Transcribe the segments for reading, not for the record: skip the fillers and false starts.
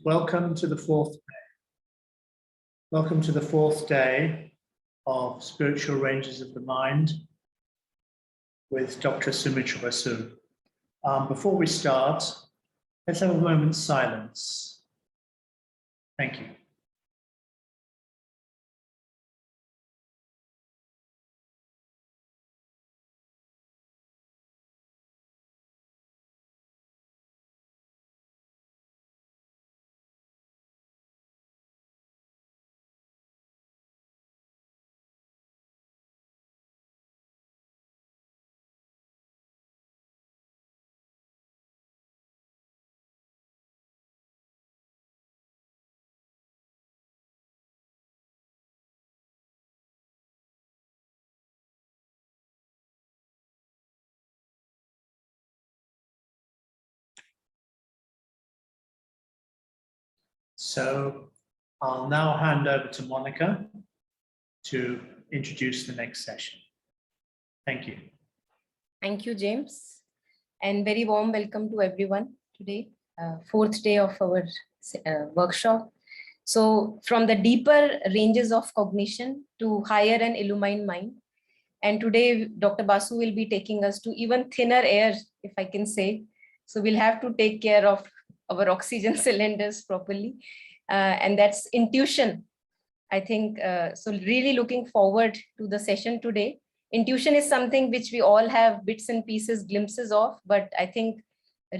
welcome to the fourth day. Welcome to the fourth day of Spiritual Ranges of the Mind with Dr. Sumitra Basu. Before we start, let's have a moment's silence. Thank you. So I'll now hand over to Monica to introduce the next session. Thank you. Thank you, James. And very warm welcome to everyone today, fourth day of our workshop. So from the deeper ranges of cognition to higher and illumined mind. And today, Dr. Basu will be taking us to even thinner air, if I can say. So we'll have to take care of our oxygen cylinders properly. And that's intuition, I think. So really looking forward to the session today. Intuition is something which we all have bits and pieces, glimpses of, but I think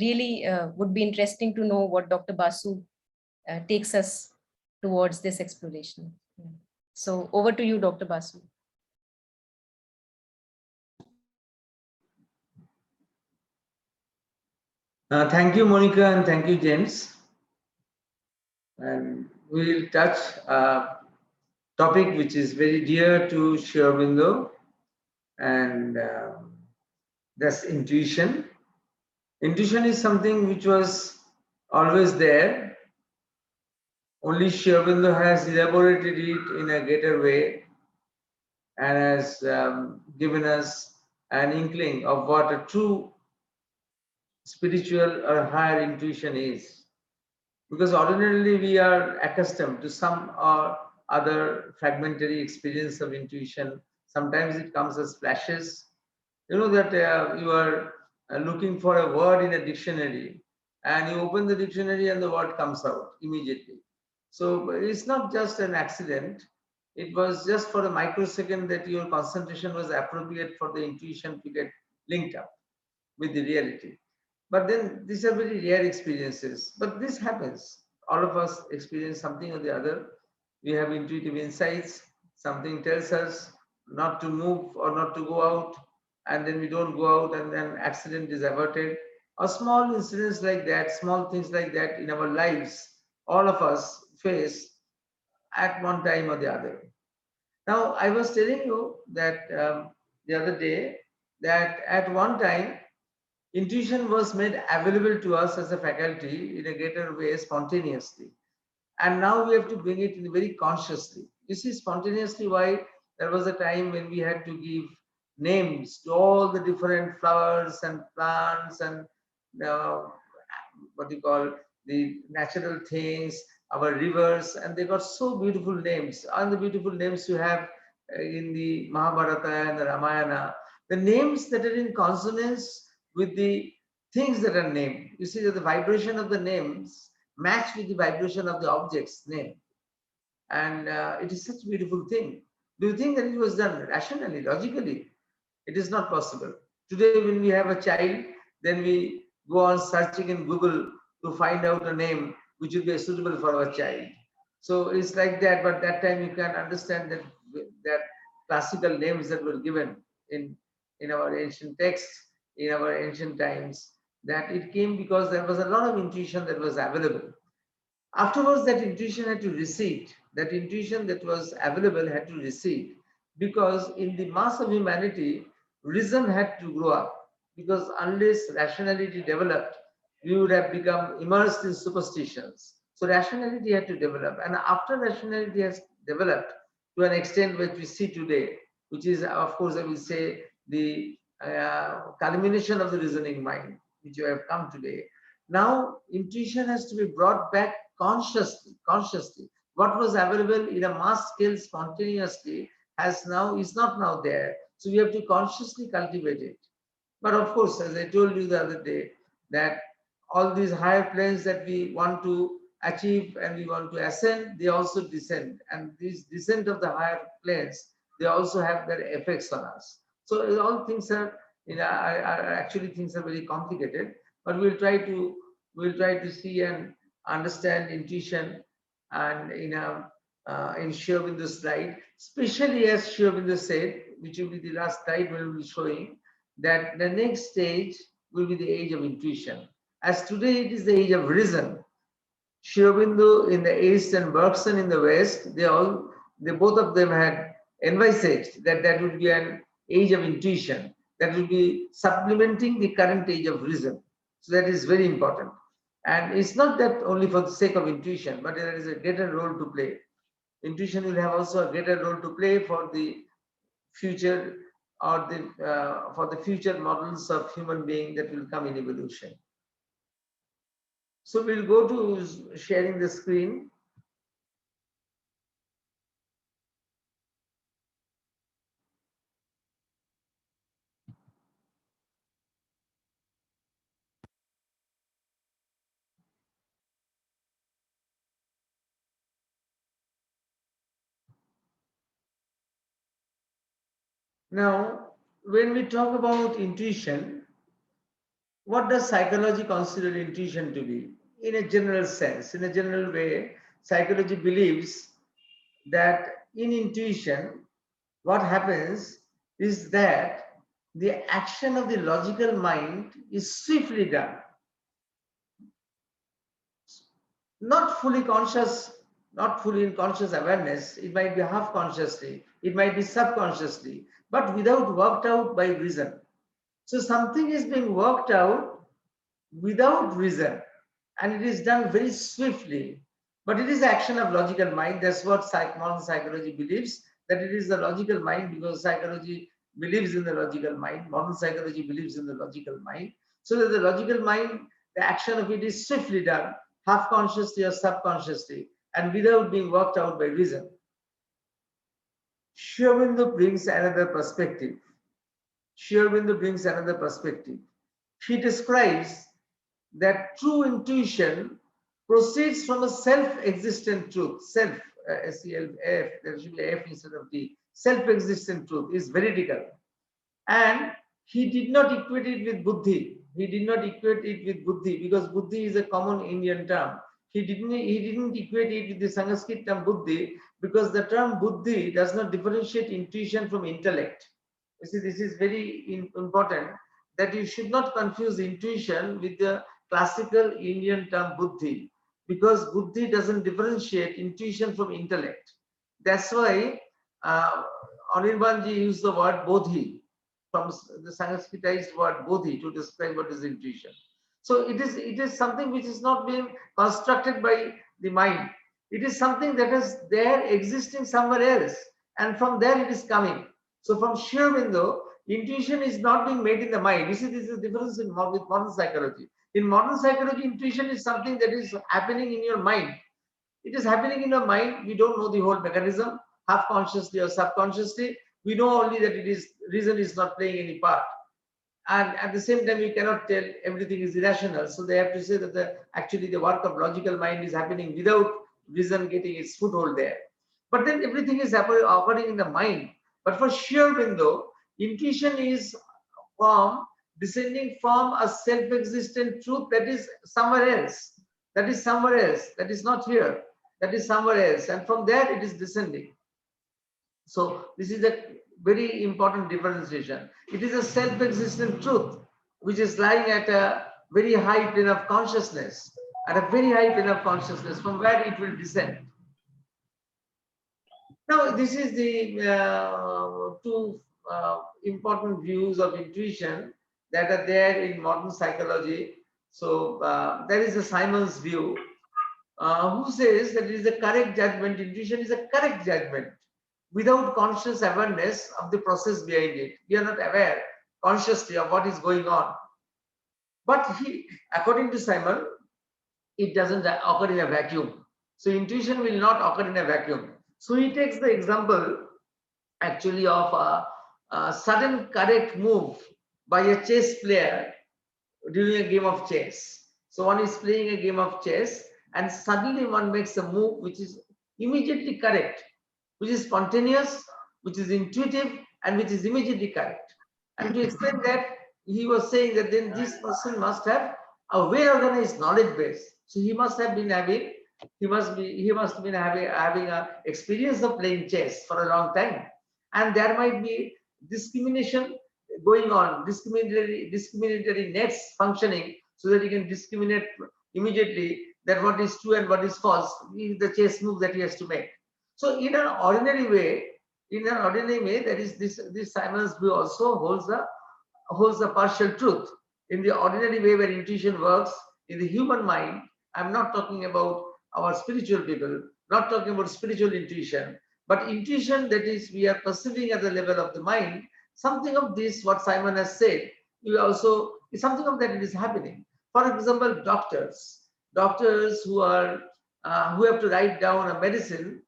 really would be interesting to know what Dr. Basu takes us towards this exploration. Yeah. So over to you, Dr. Basu. Thank you, Monica, and thank you, James. And we will touch a topic which is very dear to Sri Aurobindo, and that's intuition. Intuition is something which was always there. Only Sri Aurobindo has elaborated it in a greater way and has given us an inkling of what a true spiritual or higher intuition is. Because ordinarily we are accustomed to some or other fragmentary experience of intuition. Sometimes it comes as flashes. You know that you are looking for a word in a dictionary and you open the dictionary and the word comes out immediately. So it's not just an accident. It was just for a microsecond that your concentration was appropriate for the intuition to get linked up with the reality. But then these are very rare experiences. But this happens. All of us experience something or the other. We have intuitive insights. Something tells us not to move or not to go out. And then we don't go out and then accident is averted. Or small incidents like that, small things like that in our lives, all of us face at one time or the other. Now, I was telling you that the other day that at one time, intuition was made available to us as a faculty in a greater way spontaneously. And now we have to bring it in very consciously. You see, spontaneously, why? There was a time when we had to give names to all the different flowers and plants and what you call the natural things, our rivers, and they got so beautiful names. And the beautiful names you have in the Mahabharata and the Ramayana, the names that are in consonance with the things that are named. You see that the vibration of the names match with the vibration of the object's name. And it is such a beautiful thing. Do you think that it was done rationally, logically? It is not possible. Today, when we have a child, then we go on searching in Google to find out a name which will be suitable for our child. So it's like that, but that time you can understand that classical names that were given in our ancient texts, in our ancient times, that it came because there was a lot of intuition that was available. Afterwards, that intuition had to recede. That intuition that was available had to recede because in the mass of humanity, reason had to grow up. Because unless rationality developed, we would have become immersed in superstitions. So rationality had to develop. And after rationality has developed to an extent which we see today, which is, of course, I will say, the culmination of the reasoning mind, which you have come today. Now, intuition has to be brought back consciously. What was available in a mass scale spontaneously is not now there. So we have to consciously cultivate it. But of course, as I told you the other day, that all these higher planes that we want to achieve and we want to ascend, they also descend. And this descent of the higher planes, they also have their effects on us. So all things are, actually things are very complicated. But we'll try to see and understand intuition and in Sri Aurobindo's slide, especially as Sri Aurobindo said, which will be the last slide we will be showing, that the next stage will be the age of intuition. As today it is the age of reason. Sri Aurobindo in the East and Bergson in the West, they both of them had envisaged that that would be an age of intuition, that will be supplementing the current age of reason. So that is very important. And it's not that only for the sake of intuition, but there is a greater role to play. Intuition will have also a greater role to play for the future or for the future models of human being that will come in evolution. So we'll go to sharing the screen. Now, when we talk about intuition, what does psychology consider intuition to be? In a general sense, in a general way, psychology believes that in intuition, what happens is that the action of the logical mind is swiftly done. Not fully conscious, not fully in conscious awareness, it might be half consciously, it might be subconsciously, but without worked out by reason. So something is being worked out without reason, and it is done very swiftly. But it is action of logical mind. That's what modern psychology believes, that it is the logical mind, because psychology believes in the logical mind. Modern psychology believes in the logical mind. So that the logical mind, the action of it is swiftly done, half consciously or subconsciously, and without being worked out by reason. Sri Aurobindo brings another perspective. Sri Aurobindo brings another perspective. He describes that true intuition proceeds from a self-existent truth. Self, S-E-L-F, there should be F instead of D. Self-existent truth is veridical. And he did not equate it with buddhi. He did not equate it with buddhi because buddhi is a common Indian term. He didn't equate it with the Sanskrit term buddhi because the term buddhi does not differentiate intuition from intellect. You see, this is very important, that you should not confuse intuition with the classical Indian term buddhi, because buddhi doesn't differentiate intuition from intellect. That's why Anirbanji used the word bodhi, from the Sanskritized word bodhi, to describe what is intuition. So it is something which is not being constructed by the mind. It is something that is there existing somewhere else, and from there it is coming. So from Sri Aurobindo, intuition is not being made in the mind. You see, this is the difference with modern psychology. In modern psychology, intuition is something that is happening in your mind. It is happening in your mind. We don't know the whole mechanism, half consciously or subconsciously. We know only that reason is not playing any part. And at the same time, we cannot tell everything is irrational. So they have to say that actually the work of logical mind is happening without reason getting its foothold there. But then everything is occurring in the mind. But for Sri Aurobindo, intuition is descending from a self-existent truth that is somewhere else. That is somewhere else. That is not here. That is somewhere else. And from there it is descending. So this is a very important differentiation. It is a self-existent truth which is lying at a very high plane of consciousness, from where it will descend. Now, this is the two important views of intuition that are there in modern psychology. So there is a Simon's view who says that it is a correct judgment. Intuition is a correct judgment without conscious awareness of the process behind it. We are not aware consciously of what is going on. But according to Simon, it doesn't occur in a vacuum. So intuition will not occur in a vacuum. So he takes the example actually of a sudden correct move by a chess player during a game of chess. So one is playing a game of chess and suddenly one makes a move which is immediately correct, which is spontaneous, which is intuitive, and which is immediately correct. And to explain that, he was saying that then this person must have a well-organized knowledge base. So he must have been having, he must have been having a experience of playing chess for a long time. And there might be discrimination going on, discriminatory nets functioning so that he can discriminate immediately that what is true and what is false is the chess move that he has to make. So in an ordinary way, that is this Simon's view also holds a partial truth. In the ordinary way where intuition works in the human mind, I'm not talking about our spiritual people, not talking about spiritual intuition, but intuition that is we are perceiving at the level of the mind, something of this, what Simon has said, you also, something of that it is happening. For example, doctors who have to write down a medicine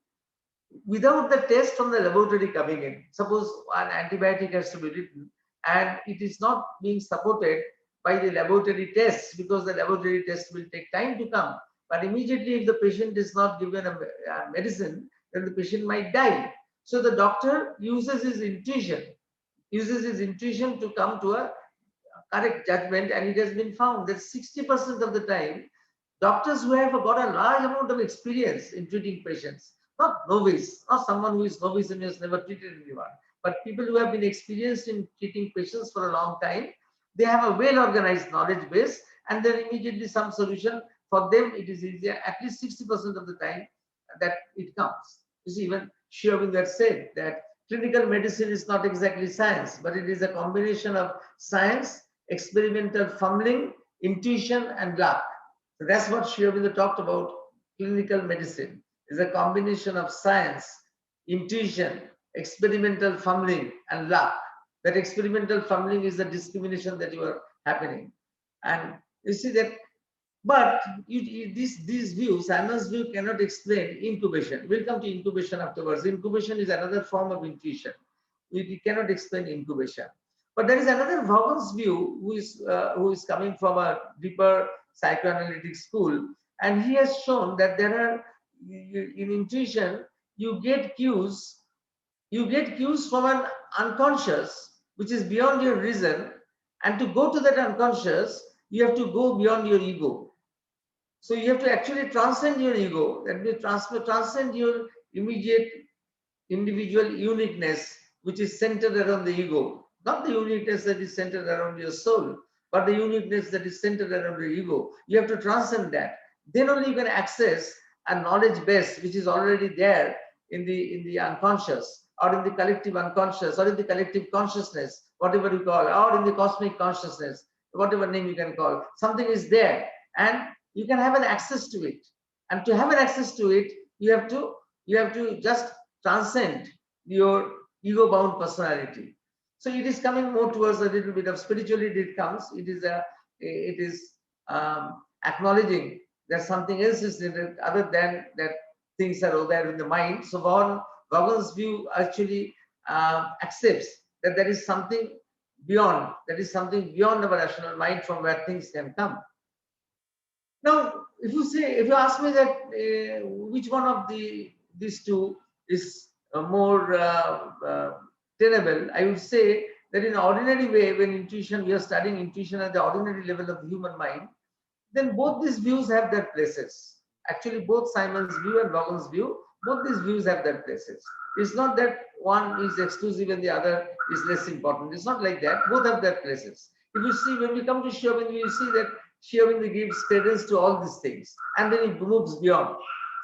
without the test from the laboratory coming in. Suppose an antibiotic has to be written and it is not being supported by the laboratory tests because the laboratory test will take time to come. But immediately if the patient is not given a medicine, then the patient might die. So the doctor uses his intuition to come to a correct judgment, and it has been found that 60% of the time, doctors who have got a large amount of experience in treating patients, not novice, not someone who is novice and has never treated anyone, but people who have been experienced in treating patients for a long time, they have a well-organized knowledge base, and then immediately some solution for them, it is easier, at least 60% of the time that it comes. You see, even Sri Aurobindo said that clinical medicine is not exactly science, but it is a combination of science, experimental fumbling, intuition, and luck. So that's what Sri Aurobindo talked about. Clinical medicine is a combination of science, intuition, experimental fumbling, and luck. That experimental fumbling is the discrimination that you are happening. And you see that, but these views, Simon's view cannot explain incubation. We'll come to incubation afterwards. Incubation is another form of intuition. We cannot explain incubation. But there is another Vaughan's view who is coming from a deeper psychoanalytic school, and he has shown that there are in intuition you get cues from an unconscious which is beyond your reason, and to go to that unconscious you have to go beyond your ego. So you have to actually transcend your ego, that means transcend your immediate individual uniqueness which is centered around the ego, not the uniqueness that is centered around your soul, but the uniqueness that is centered around your ego. You have to transcend that. Then only you can access a knowledge base which is already there in the unconscious, or in the collective unconscious, or in the collective consciousness, whatever you call, or in the cosmic consciousness, whatever name you can call. Something is there and you can have an access to it. And to have an access to it, you have to just transcend your ego-bound personality. So it is coming more towards a little bit of spirituality. It comes. It is acknowledging that something else is needed other than that things are there in the mind. So Vaughan's view actually accepts that there is something beyond. There is something beyond our rational mind from where things can come. Now, if you ask me that which one of these two is more tenable, I would say that in an ordinary way, when we are studying intuition at the ordinary level of the human mind, then both these views have their places. Actually, both Simon's view and Vaughan's view, both these views have their places. It's not that one is exclusive and the other is less important. It's not like that. Both have their places. If you see, when we come to Sri Aurobindo, you see that Sri Aurobindo gives credence to all these things, and then he moves beyond.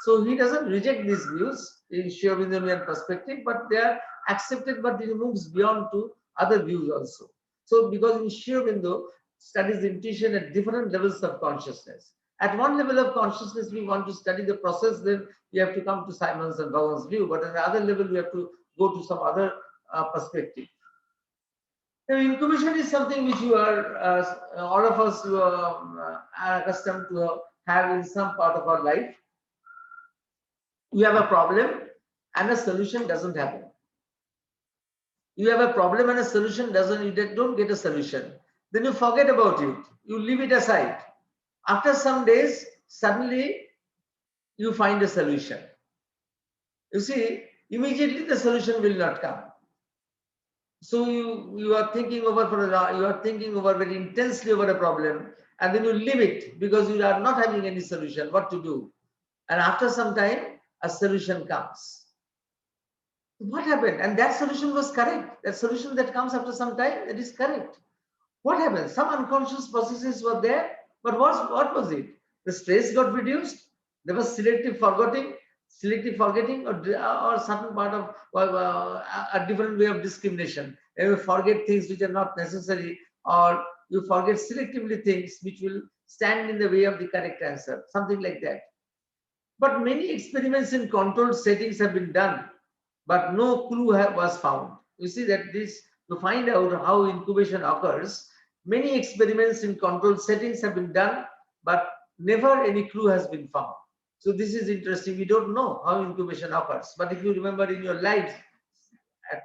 So he doesn't reject these views in Sri Aurobindonian perspective, but they are accepted, but he moves beyond to other views also. So because in Sri Aurobindo studies intuition at different levels of consciousness. At one level of consciousness, we want to study the process, then we have to come to Simon's and Vaughan's view, but at the other level, we have to go to some other perspective. Now, incubation is something which you are, all of us who are accustomed to have in some part of our life. You have a problem and a solution doesn't happen. You have a problem and a solution doesn't, you don't get a solution. Then you forget about it. You leave it aside. After some days, suddenly you find a solution. You see, immediately the solution will not come. So you are thinking over very intensely over a problem, and then you leave it because you are not having any solution, what to do. And after some time, a solution comes. What happened? And that solution was correct. That solution that comes after some time, that is correct. What happened? Some unconscious processes were there, but what was it? The stress got reduced. There was selective forgetting, or certain part of a different way of discrimination. You forget things which are not necessary, or you forget selectively things which will stand in the way of the correct answer, something like that. But many experiments in controlled settings have been done, but no clue was found. You see that to find out how incubation occurs, many experiments in controlled settings have been done, but never any clue has been found. So this is interesting. We don't know how incubation occurs. But if you remember in your life, at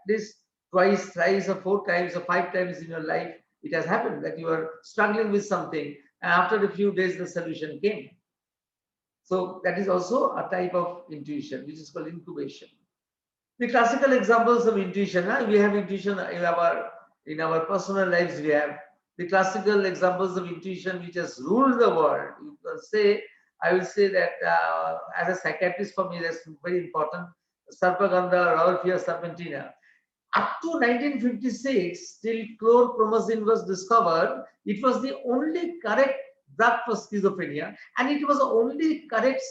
least twice, thrice, or 4 times, or 5 times in your life, it has happened that you are struggling with something, and after a few days, the solution came. So that is also a type of intuition, which is called incubation. The classical examples of intuition, we have intuition in our personal lives. We have the classical examples of intuition which has ruled the world. You can say, I will say that as a psychiatrist, for me, that's very important. Sarpagandha, Rauwolfia serpentina. Up to 1956, till chlorpromazine was discovered, it was the only correct drug for schizophrenia, and it was the only correct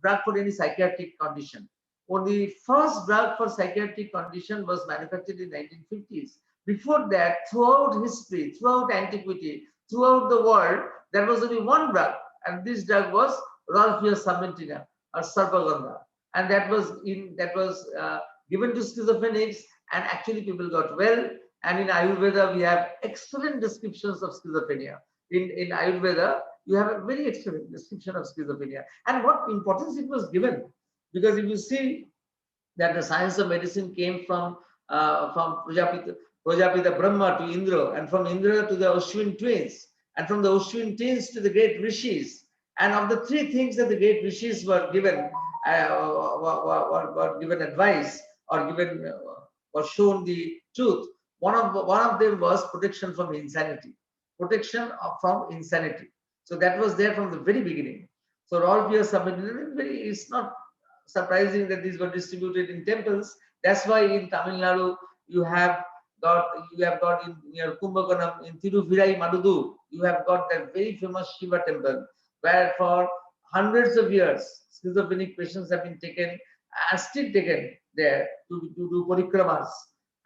drug for any psychiatric condition. Only first drug for psychiatric condition was manufactured in 1950s. Before that, throughout history, throughout antiquity, throughout the world, there was only one drug, and this drug was Rauwolfia serpentina or Sarpagandha, and that was given to schizophrenics, and actually people got well. And in Ayurveda, we have excellent descriptions of schizophrenia. In Ayurveda, you have a very excellent description of schizophrenia and what importance it was given. Because if you see that the science of medicine came from Prajapita Brahma to Indra, and from Indra to the Ashwin twins, and from the Ashwin twins to the great rishis. And of the 3 things that the great rishis were given, given advice or given was shown the truth, one of them was protection from insanity. Protection from insanity. So that was there from the very beginning. So Rauwolfia serpentina, it's not surprising that these were distributed in temples. That's why in Tamil Nadu you have got in near Kumbakonam, in Thiruvirai Madudu, you have got that very famous Shiva temple, where for hundreds of years schizophrenic patients have been taken and still taken there to do parikramas,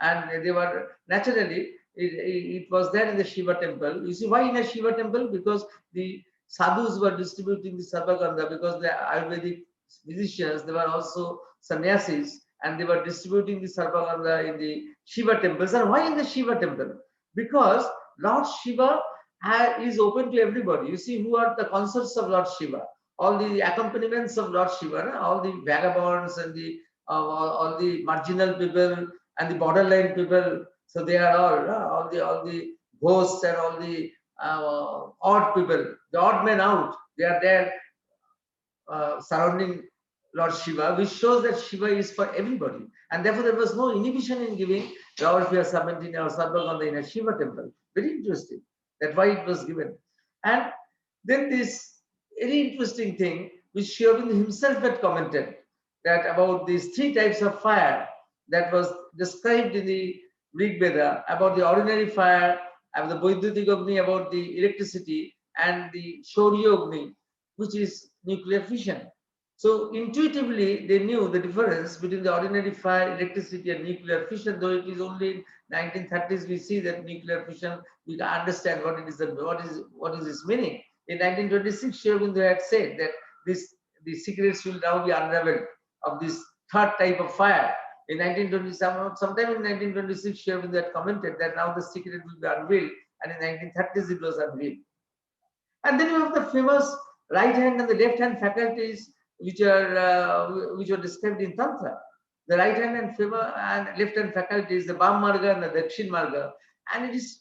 and they were naturally. It was there in the Shiva temple. You see why in a Shiva temple? Because the sadhus were distributing the Sarpagandha, because the Ayurvedic physicians, they were also sannyasis, and they were distributing the Sarpagandha in the Shiva temples. And why in the Shiva temple? Because Lord Shiva is open to everybody. You see who are the consorts of Lord Shiva, all the accompaniments of Lord Shiva, all the vagabonds and all the marginal people and the borderline people. So they are all the ghosts and all the odd people, the odd men out. They are there surrounding Lord Shiva, which shows that Shiva is for everybody. And therefore there was no inhibition in giving Rauwolfia serpentina or Sarpagandha in a Shiva temple. Very interesting. That's why it was given. And then this very interesting thing, which Sri Aurobindo himself had commented, that about these 3 types of fire that was described in the Rig Veda, about the ordinary fire, and the Vaidyutik Agni, about the electricity, and the Shaurya Agni, which is nuclear fission. So intuitively they knew the difference between the ordinary fire, electricity, and nuclear fission. Though it is only in 1930s we see that nuclear fission, we understand what it is, what is its meaning. In 1926, Sri Aurobindo had said that the secrets will now be unraveled of this 3rd type of fire. In 1927, sometime in 1926, Sri Aurobindo had commented that now the secret will be unveiled, and in 1930s it was unveiled. And then you have the famous right hand and the left hand faculties which were described in Tantra. The right hand and left hand faculties, the Bam Marga and the Dakshin Marga, and it is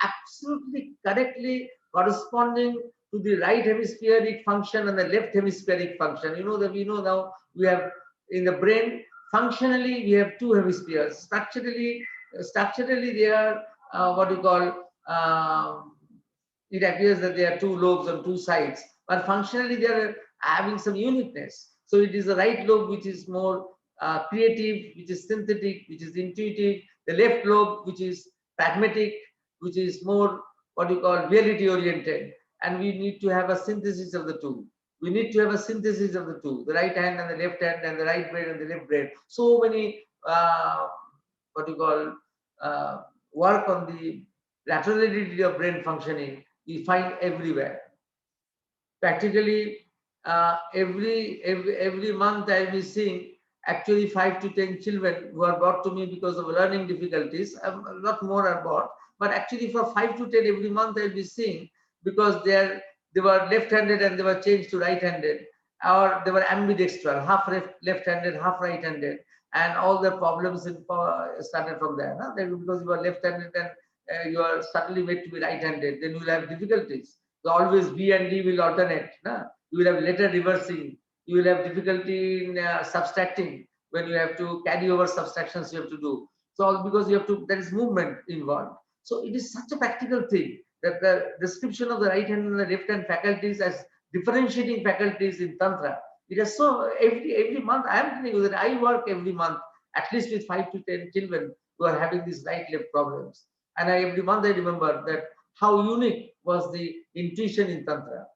absolutely correctly corresponding to the right hemispheric function and the left hemispheric function. You know that we know now we have in the brain functionally we have two hemispheres. Structurally they are what you call it appears that there are two lobes on two sides, but functionally they are having some uniqueness. So it is the right lobe which is more creative, which is synthetic, which is intuitive. The left lobe which is pragmatic, which is more what you call reality oriented. And we need to have a synthesis of the two. We need to have a synthesis of the two, the right hand and the left hand, and the right brain and the left brain. So many what you call work on the laterality of brain functioning we find everywhere. Practically every month I will be seeing actually 5 to 10 children who are brought to me because of learning difficulties. A lot more are brought, but actually for 5 to 10 every month I will be seeing because they were left-handed and they were changed to right-handed, or they were ambidextral, half left-handed, half right-handed, and all the problems started from there. Huh? Because you are left-handed and you are suddenly made to be right-handed, then you will have difficulties. So always B and D will alternate. Huh? You will have letter reversing. You will have difficulty in subtracting when you have to carry over subtractions you have to do. So all because you have to, there is movement involved. So it is such a practical thing that the description of the right hand and the left hand faculties as differentiating faculties in Tantra. It is so every month I am telling you that I work every month at least with 5 to 10 children who are having these right left problems. And every month I remember that how unique was the intuition in Tantra.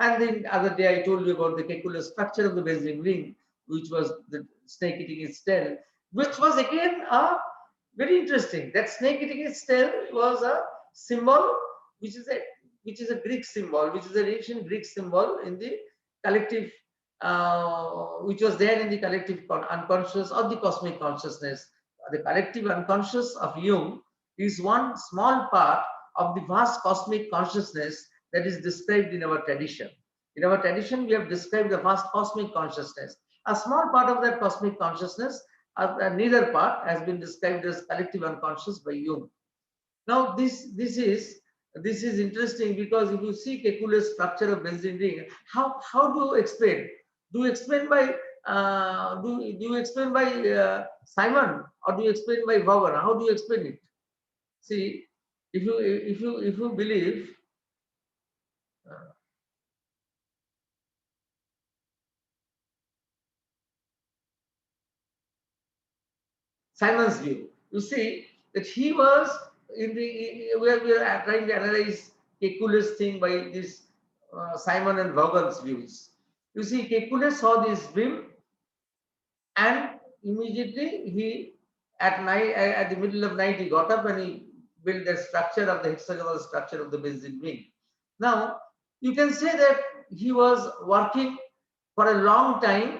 And then the other day I told you about the kekulous structure of the Benzene ring, which was the snake eating its tail, which was again very interesting. That snake eating its tail was a symbol, which is a Greek symbol, which is an ancient Greek symbol in the collective, which was there in the collective unconscious or the cosmic consciousness. The collective unconscious of Jung is one small part of the vast cosmic consciousness that is described in our tradition. In our tradition, we have described the vast cosmic consciousness. A small part of that cosmic consciousness, neither part, has been described as collective unconscious by Jung. Now, this is interesting because if you see kekulous structure of benzene ring, how do you explain? Do you explain by do you explain by Simon, or do you explain by Vaughan? How do you explain it? See, if you believe Simon's view, you see that he was in the we are trying to analyze kekulous thing by this Simon and Vaughan's views. You see, Kekulé saw this dream, and immediately he at night, at the middle of night, he got up and he built the structure of the hexagonal structure of the benzene ring. Now you can say that he was working for a long time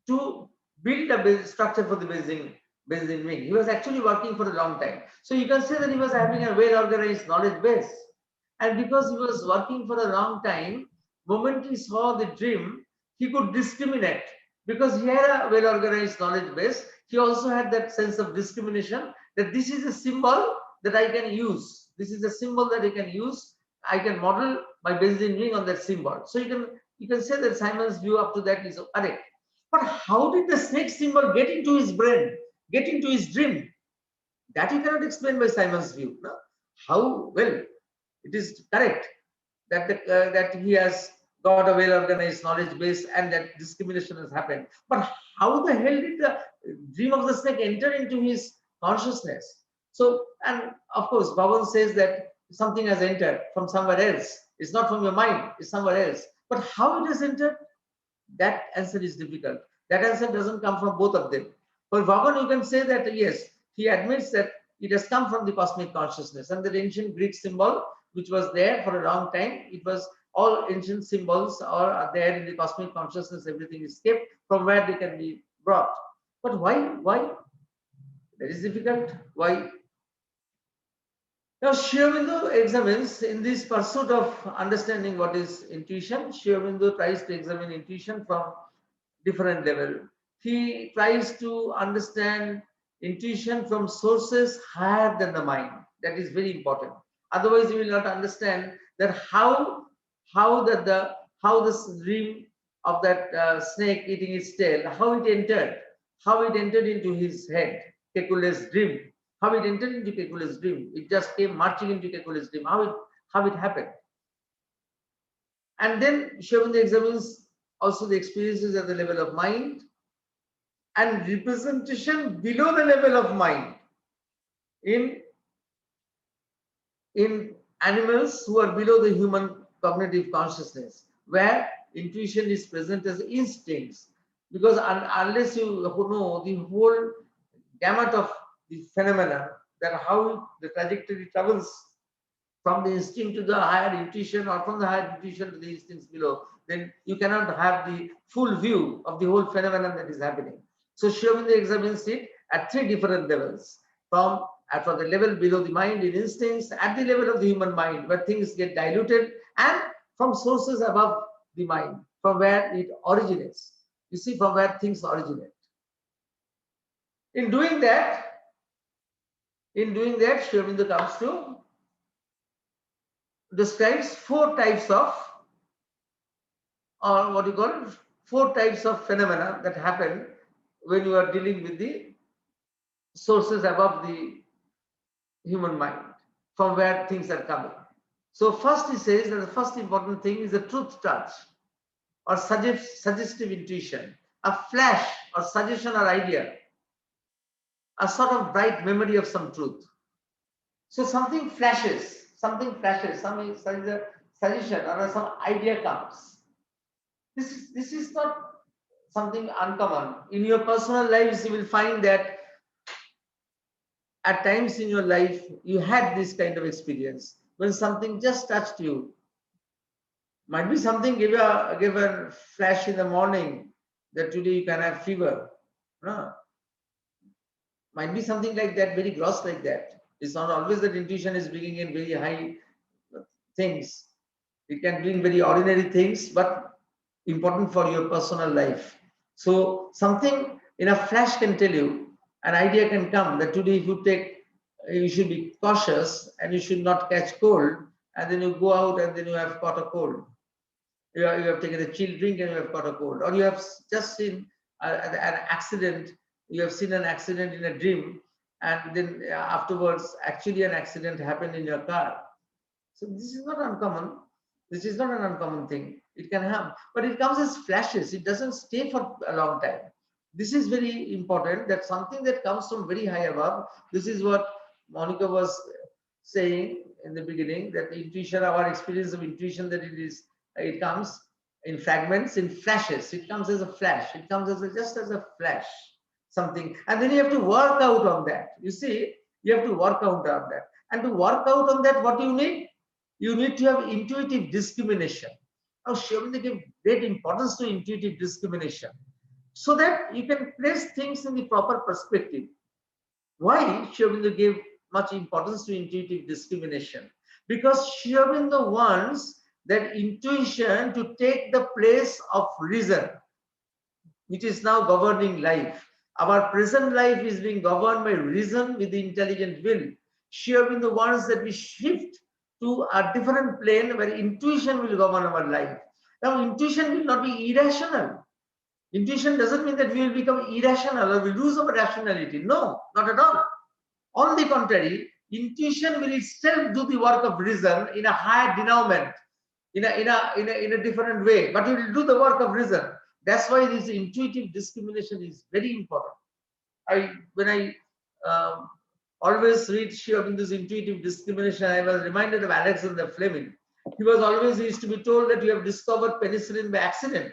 to build a structure for the benzene ring. He was actually working for a long time. So you can say that he was having a well-organized knowledge base. And because he was working for a long time, moment he saw the dream, he could discriminate. Because he had a well-organized knowledge base, he also had that sense of discrimination that this is a symbol that I can use. This is a symbol that I can use. I can model my benzene ring on that symbol. So you can say that Simon's view up to that is correct. But how did the snake symbol get into his brain, get into his dream? That you cannot explain by Simon's view. No? How? Well, it is correct that that he has got a well-organized knowledge base and that discrimination has happened. But how the hell did the dream of the snake enter into his consciousness? So, and of course, Bhavan says that something has entered from somewhere else. It's not from your mind, it's somewhere else. But how it has entered? That answer is difficult. That answer doesn't come from both of them. For Vaughan, you can say that yes, he admits that it has come from the cosmic consciousness, and the ancient Greek symbol, which was there for a long time, it was all ancient symbols are there in the cosmic consciousness. Everything is kept from where they can be brought. But why? That is difficult. Why? Now, Sri Aurobindo examines in this pursuit of understanding what is intuition. Sri Aurobindo tries to examine intuition from different level. He tries to understand intuition from sources higher than the mind. That is very important. Otherwise, you will not understand that how this dream of that snake eating its tail, how it entered into his head, Kekule's dream. How it entered into Kekule's dream. It just came marching into Kekule's dream. How it happened. And then Sri Aurobindo examines also the experiences at the level of mind and representation below the level of mind in animals who are below the human cognitive consciousness, where intuition is present as instincts. Because unless you know the whole gamut of the phenomena, that how the trajectory travels from the instinct to the higher intuition, or from the higher intuition to the instincts below, then you cannot have the full view of the whole phenomenon that is happening. So Sri Aurobindo examines it at 3 different levels: from the level below the mind in instincts, at the level of the human mind where things get diluted, and from sources above the mind, from where it originates. You see, from where things originate. In doing that, Sri Aurobindo comes to describes 4 types of, or what you call 4 types of phenomena that happen when you are dealing with the sources above the human mind, from where things are coming. So first he says that the first important thing is the truth touch, or suggestive intuition, a flash or suggestion or idea, a sort of bright memory of some truth. So something flashes, some suggestion or some idea comes. This is not something uncommon. In your personal lives, you will find that at times in your life, you had this kind of experience when something just touched you. Might be something gave a flash in the morning that today you can have fever. No. Might be something like that, very gross like that. It's not always that intuition is bringing in very high things. It can bring very ordinary things, but important for your personal life. So something in a flash can tell you, an idea can come that today if you should be cautious and you should not catch cold, and then you go out and then you have caught a cold. You have taken a chilled drink and you have caught a cold. Or you have just seen an accident, you have seen an accident in a dream, and then afterwards actually an accident happened in your car. So this is not uncommon. This is not an uncommon thing. It can happen, but it comes as flashes. It doesn't stay for a long time. This is very important, that something that comes from very high above. This is what Monica was saying in the beginning, that intuition, our experience of intuition, that it comes in fragments, in flashes. It comes as a flash. It comes just as a flash, something. And then you have to work out on that. You see, you have to work out on that. And to work out on that, what do you need? You need to have intuitive discrimination. Now, Sri Aurobindo gave great importance to intuitive discrimination, so that you can place things in the proper perspective. Why Sri Aurobindo gave much importance to intuitive discrimination? Because Sri Aurobindo wants that intuition to take the place of reason, which is now governing life. Our present life is being governed by reason with the intelligent will. Sri Aurobindo wants that we shift to a different plane where intuition will govern our life. Now, intuition will not be irrational. Intuition doesn't mean that we will become irrational or we lose our rationality. No, not at all. On the contrary, intuition will itself do the work of reason in a higher denouement, in a different way, but it will do the work of reason. That's why this intuitive discrimination is very important. When I always read Sri Aurobindo's intuitive discrimination, I was reminded of Alexander Fleming. He used to be told that you have discovered penicillin by accident.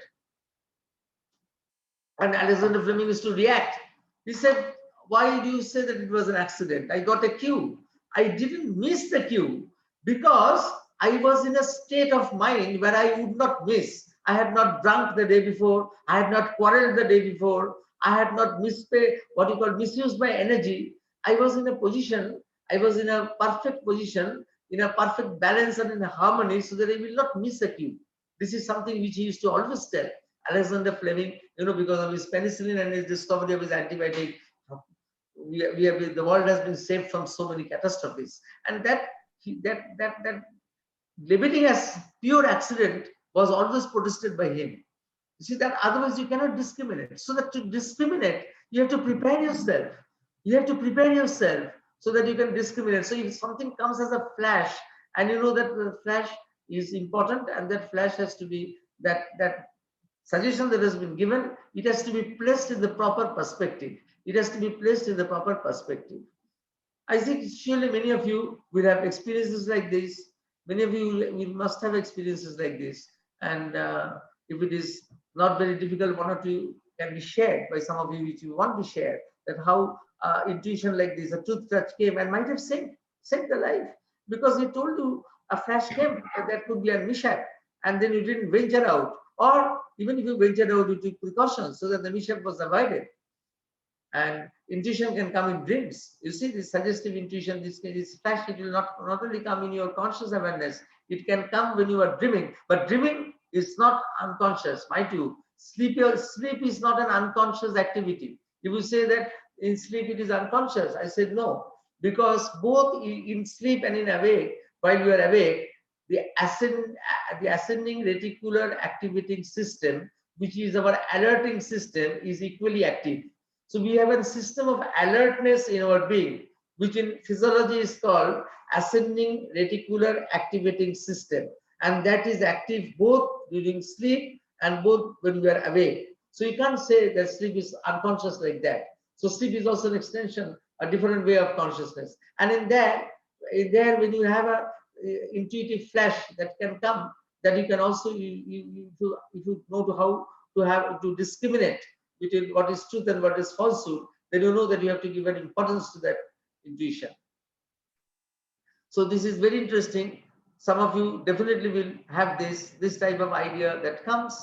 And Alexander Fleming used to react. He said, why do you say that it was an accident? I got a cue. I didn't miss the cue because I was in a state of mind where I would not miss. I had not drunk the day before. I had not quarreled the day before. I had not misused my energy. I was in a position I was in a perfect position, in a perfect balance and in harmony, so that I will not miss a cue. This is something which he used to always tell. Alexander Fleming, because of his penicillin and his discovery of his antibiotic, the world has been saved from so many catastrophes. And that limiting as pure accident was always protested by him. You see that otherwise you cannot discriminate. So that to discriminate, you have to prepare yourself. You have to prepare yourself so that you can discriminate. So if something comes as a flash, and you know that the flash is important, and that flash has to be that suggestion that has been given, it has to be placed in the proper perspective. It has to be placed in the proper perspective. I think surely many of you will have experiences like this. Many of you will must have experiences like this. And if it is not very difficult, one or two can be shared by some of you which you want to share, that how intuition like this, a truth touch came and might have saved the life, because he told you a flash came, that could be a mishap, and then you didn't venture out, or even if you ventured out, you took precautions so that the mishap was avoided. And intuition can come in dreams. You see, this suggestive intuition, this flash, it will not only come in your conscious awareness, it can come when you are dreaming. But dreaming is not unconscious. Mind you, sleep is not an unconscious activity. You will say that in sleep it is unconscious. I said no, because both in sleep and in awake, while you are awake, the ascending reticular activating system, which is our alerting system, is equally active. So we have a system of alertness in our being, which in physiology is called ascending reticular activating system. And that is active both during sleep and both when we are awake. So you can't say that sleep is unconscious like that. So sleep is also an extension, a different way of consciousness. And in there when you have a intuitive flash that can come, that you can also, if you know how to discriminate between what is truth and what is falsehood, then you know that you have to give an importance to that intuition. So this is very interesting. Some of you definitely will have this type of idea that comes.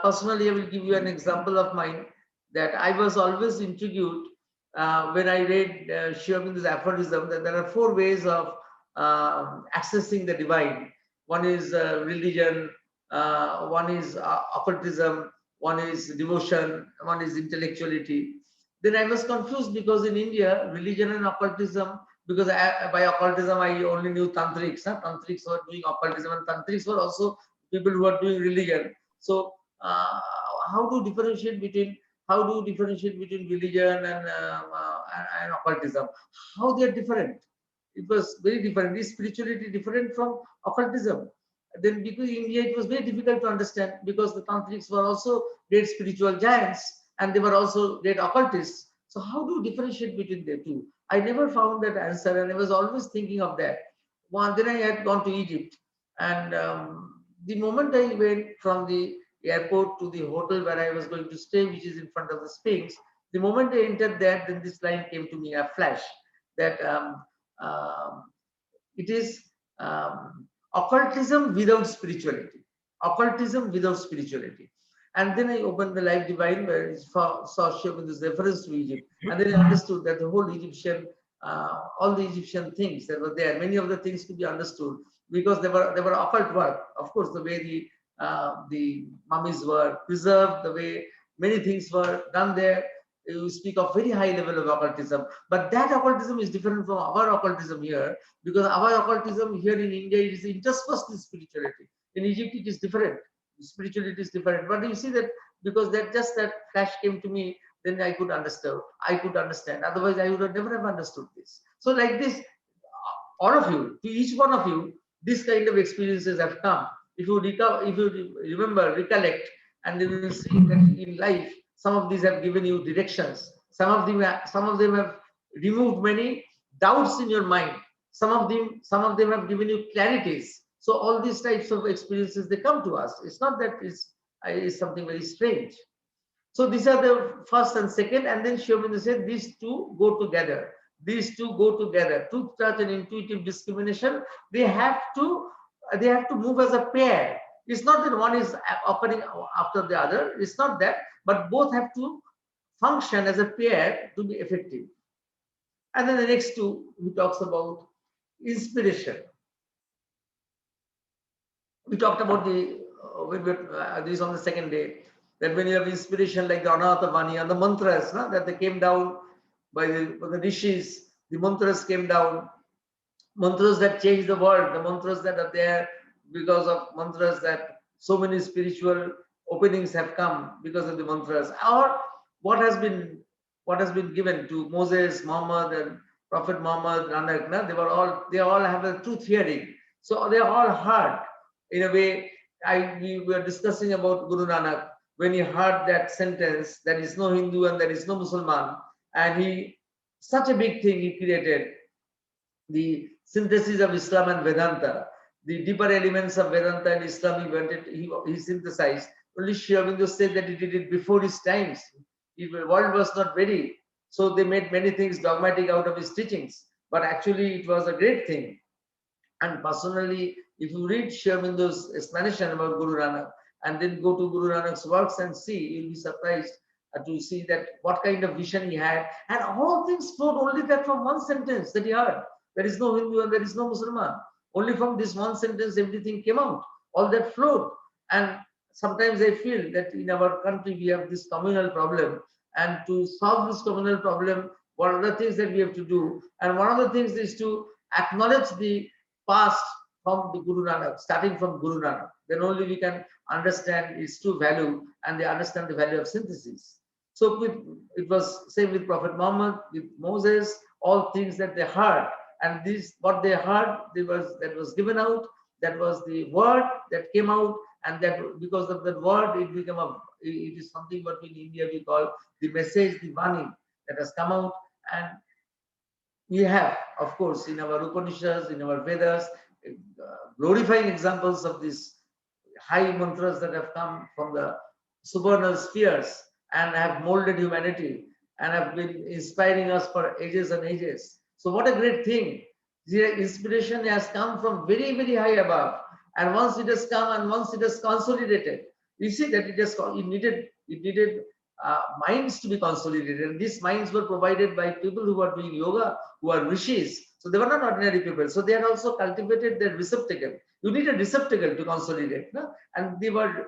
Personally, I will give you an example of mine, that I was always intrigued when I read Sri Aurobindo's aphorism, that there are 4 ways of accessing the divine. One is religion, one is occultism, one is devotion, one is intellectuality. Then I was confused, because in India, religion and occultism, because by occultism I only knew tantrics. Tantrics were doing occultism, and tantrics were also people who are doing religion. So how do differentiate between religion and occultism? How they are different? It was very different. Is spirituality different from occultism? Then because in India it was very difficult to understand, because the tantrics were also great spiritual giants and they were also great occultists. So how do you differentiate between the two? I never found that answer, and I was always thinking of that. Then I had gone to Egypt, and the moment I went from the airport to the hotel where I was going to stay, which is in front of the Sphinx, the moment I entered there, then this line came to me, a flash, that it is occultism without spirituality. Occultism without spirituality. And then I opened the Life Divine, where I saw Sri Aurobindo's reference to Egypt, and then I understood that the whole Egyptian, all the Egyptian things that were there, many of the things could be understood, because they were occult work. Of course, the way the mummies were preserved, the way many things were done there, you speak of very high level of occultism. But that occultism is different from our occultism here, because our occultism here in India is interspersed with spirituality. In Egypt, it is different. Spirituality is different. But you see that, because that flash came to me, then I could understand. Otherwise, I would have never have understood this. So like this, all of you, to each one of you, this kind of experiences have come. If you remember, recollect, and then you will see that in life, some of these have given you directions. Some of them have removed many doubts in your mind. Some of them have given you clarities. So all these types of experiences, they come to us. It's not that it's something very strange. So these are the first and second, and then Sri Aurobindo said these two go together. These two go together. Truth touch and intuitive discrimination, they have to move as a pair. It's not that one is occurring after the other. It's not that, but both have to function as a pair to be effective. And then the next two, he talks about inspiration. We talked about this on the second day, that when you have inspiration like the Anatavani and the mantras, no, that they came down by the rishis, the mantras came down, mantras that change the world, the mantras that are there because of mantras, that so many spiritual openings have come because of the mantras, or what has been given to Moses, Muhammad, and Prophet Muhammad, Nanak. No? They all have a truth hearing, so they are all heard in a way. We were discussing about Guru Nanak when he heard that sentence, there is no Hindu and there is no Muslim, and such a big thing he created, the synthesis of Islam and Vedanta, the deeper elements of Vedanta and Islam he synthesized. Only Sri Aurobindo said that he did it before his times. The world was not ready. So they made many things dogmatic out of his teachings. But actually it was a great thing. And personally, if you read Sri Aurobindo's explanation about Guru Nanak and then go to Guru Nanak's works and see, you'll be surprised to see that what kind of vision he had. And all things flowed only that from one sentence that he heard. There is no Hindu and there is no Muslim. Only from this one sentence, everything came out. All that flowed. And sometimes I feel that in our country, we have this communal problem. And to solve this communal problem, what are the things that we have to do? And one of the things is to acknowledge the past from the Guru Nanak, starting from Guru Nanak. Then only we can understand its true value and they understand the value of synthesis. So it was same with Prophet Muhammad, with Moses, all things that they heard. And this, what they heard, that was given out, that was the word that came out, and that because of that word, it is something what in India we call the message, the Vani, that has come out. And we have, of course, in our Upanishads, in our Vedas, glorifying examples of these high mantras that have come from the supernal spheres and have molded humanity and have been inspiring us for ages and ages. So what a great thing. The inspiration has come from very, very high above. And once it has come and once it has consolidated, you see that it needed minds to be consolidated. And these minds were provided by people who were doing yoga, who are rishis. So they were not ordinary people. So they had also cultivated their receptacle. You need a receptacle to consolidate. No? And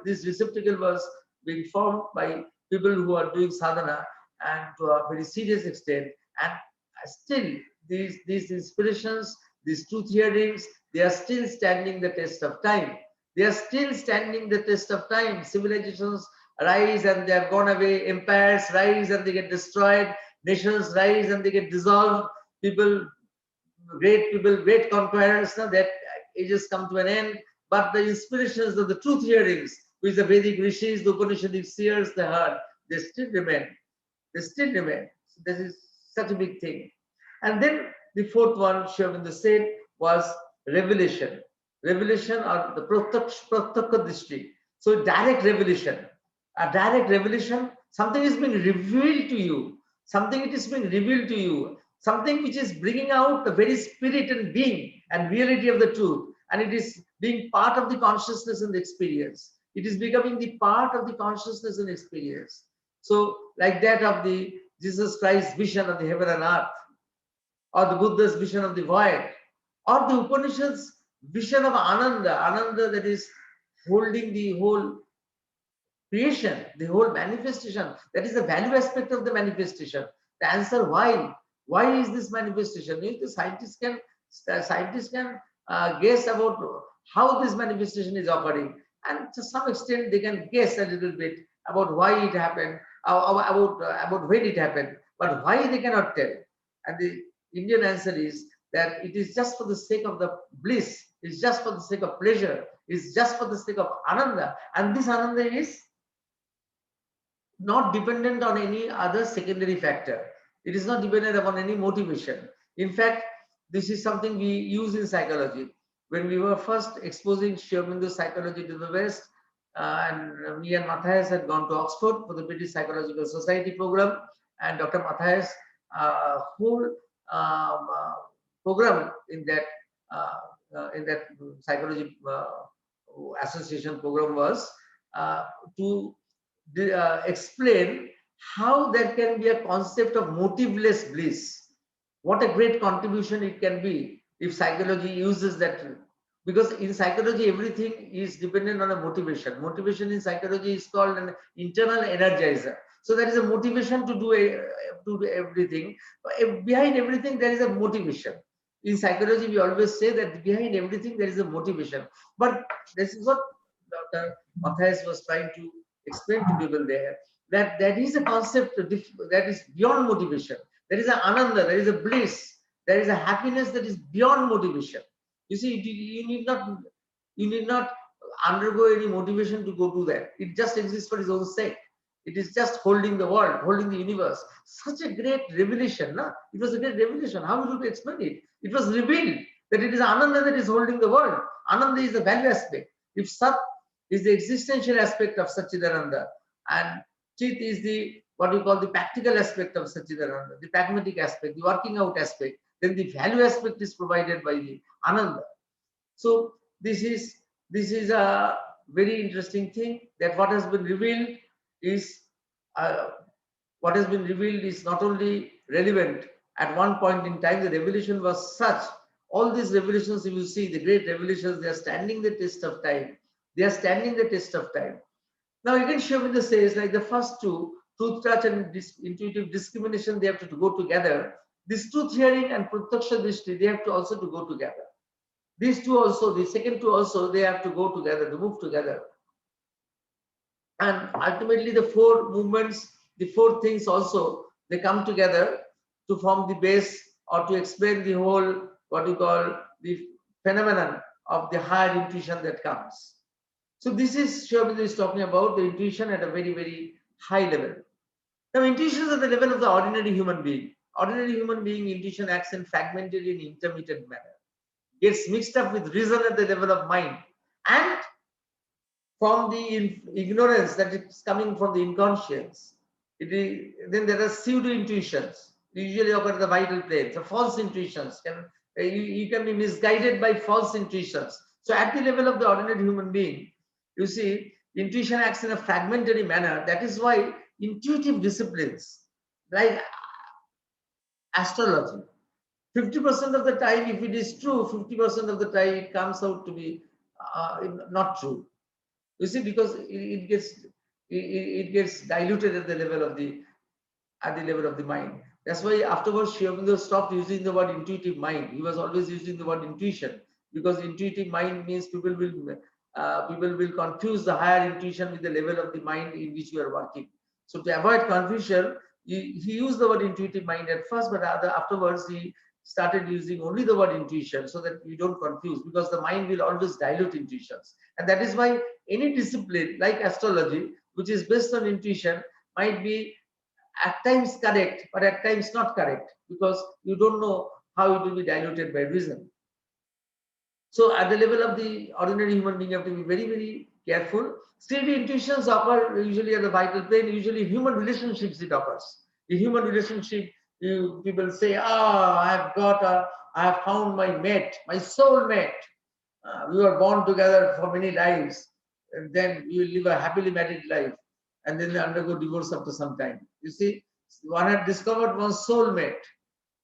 this receptacle was being formed by people who are doing sadhana and to a very serious extent. And still, these inspirations, these truth hearings, they are still standing the test of time. They are still standing the test of time. Civilizations rise and they have gone away. Empires rise and they get destroyed. Nations rise and they get dissolved. Great conquerors, that ages come to an end. But the inspirations of the truth hearings, which the Vedic rishis, the Upanishadic seers, they heard, they still remain. They still remain. So this is such a big thing. And then the fourth one, Sri Aurobindo said, was revelation. Revelation or the pratyakha drishti. So direct revelation. A direct revelation, something is being revealed to you. Something it is being revealed to you. Something which is bringing out the very spirit and being and reality of the truth. And it is being part of the consciousness and the experience. It is becoming the part of the consciousness and experience. So like that of the Jesus Christ's vision of the heaven and earth, or the Buddha's vision of the void, or the Upanishad's vision of Ananda that is holding the whole creation, the whole manifestation. That is the value aspect of the manifestation. The answer why? Why is this manifestation? The scientists can guess about how this manifestation is occurring, and to some extent they can guess a little bit about why it happened, about when it happened, but why they cannot tell. And the Indian answer is that it is just for the sake of the bliss, it's just for the sake of pleasure, it's just for the sake of Ananda, and this Ananda is not dependent on any other secondary factor. It is not dependent upon any motivation. In fact, this is something we use in psychology. When we were first exposing Sri Aurobindo psychology to the West, and me and Matthias had gone to Oxford for the British Psychological Society program, and Dr. Matthias' whole program in that psychology association program was to explain how there can be a concept of motiveless bliss. What a great contribution it can be if psychology uses that. Because in psychology, everything is dependent on a motivation. Motivation in psychology is called an internal energizer. So there is a motivation to do everything. Behind everything, there is a motivation. In psychology, we always say that behind everything, there is a motivation. But this is what Dr. Matthias was trying to explain to people there, that there is a concept that is beyond motivation. There is an ananda, there is a bliss, there is a happiness that is beyond motivation. You see, you need not undergo any motivation to go to that. It just exists for its own sake. It is just holding the world, holding the universe. Such a great revelation, no? It was a great revelation. How would you explain it? It was revealed that it is Ananda that is holding the world. Ananda is the value aspect. If Sat is the existential aspect of Satchidananda, and Chit is the what we call the practical aspect of Satchidananda, the pragmatic aspect, the working out aspect, then the value aspect is provided by the Ananda. So this is a very interesting thing, that what has been revealed is not only relevant at one point in time. The revelation was such. All these revelations, you will see, the great revelations, they are standing the test of time. They are standing the test of time. Now you can show me the says like the first two, truth touch and intuitive discrimination, they have to go together. This truth hearing and pratyaksha drishti, they have to also to go together. These two also, the second two also, they have to go together, to move together. And ultimately the four movements, the four things also, they come together to form the base or to explain the whole, what you call the phenomenon of the higher intuition that comes. So this is Sri Aurobindo is talking about the intuition at a very, very high level. Now intuition is at the level of the ordinary human being. Ordinary human being, intuition acts in fragmented and intermittent manner. Gets mixed up with reason at the level of mind, and from the ignorance that is coming from the inconscience. Then there are pseudo intuitions, usually occur at the vital plane. So false intuitions you can be misguided by false intuitions. So at the level of the ordinary human being, you see, intuition acts in a fragmentary manner. That is why intuitive disciplines like astrology, 50% of the time, if it is true, 50% of the time it comes out to be not true. You see, because it gets diluted at the level of the mind. That's why afterwards Sri Aurobindo stopped using the word intuitive mind. He was always using the word intuition, because intuitive mind means people will confuse the higher intuition with the level of the mind in which you are working. So to avoid confusion, he used the word intuitive mind at first, but afterwards he started using only the word intuition, so that we don't confuse, because the mind will always dilute intuitions. And that is why any discipline like astrology, which is based on intuition, might be at times correct, but at times not correct, because you don't know how it will be diluted by reason. So at the level of the ordinary human being, you have to be very, very careful. Steady intuitions occur usually at the vital plane. Usually human relationships it occurs. In human relationship, people say, I have found my mate, my soul mate. We were born together for many lives, and then you live a happily married life, and then they undergo divorce after some time. You see, one had discovered one's soulmate,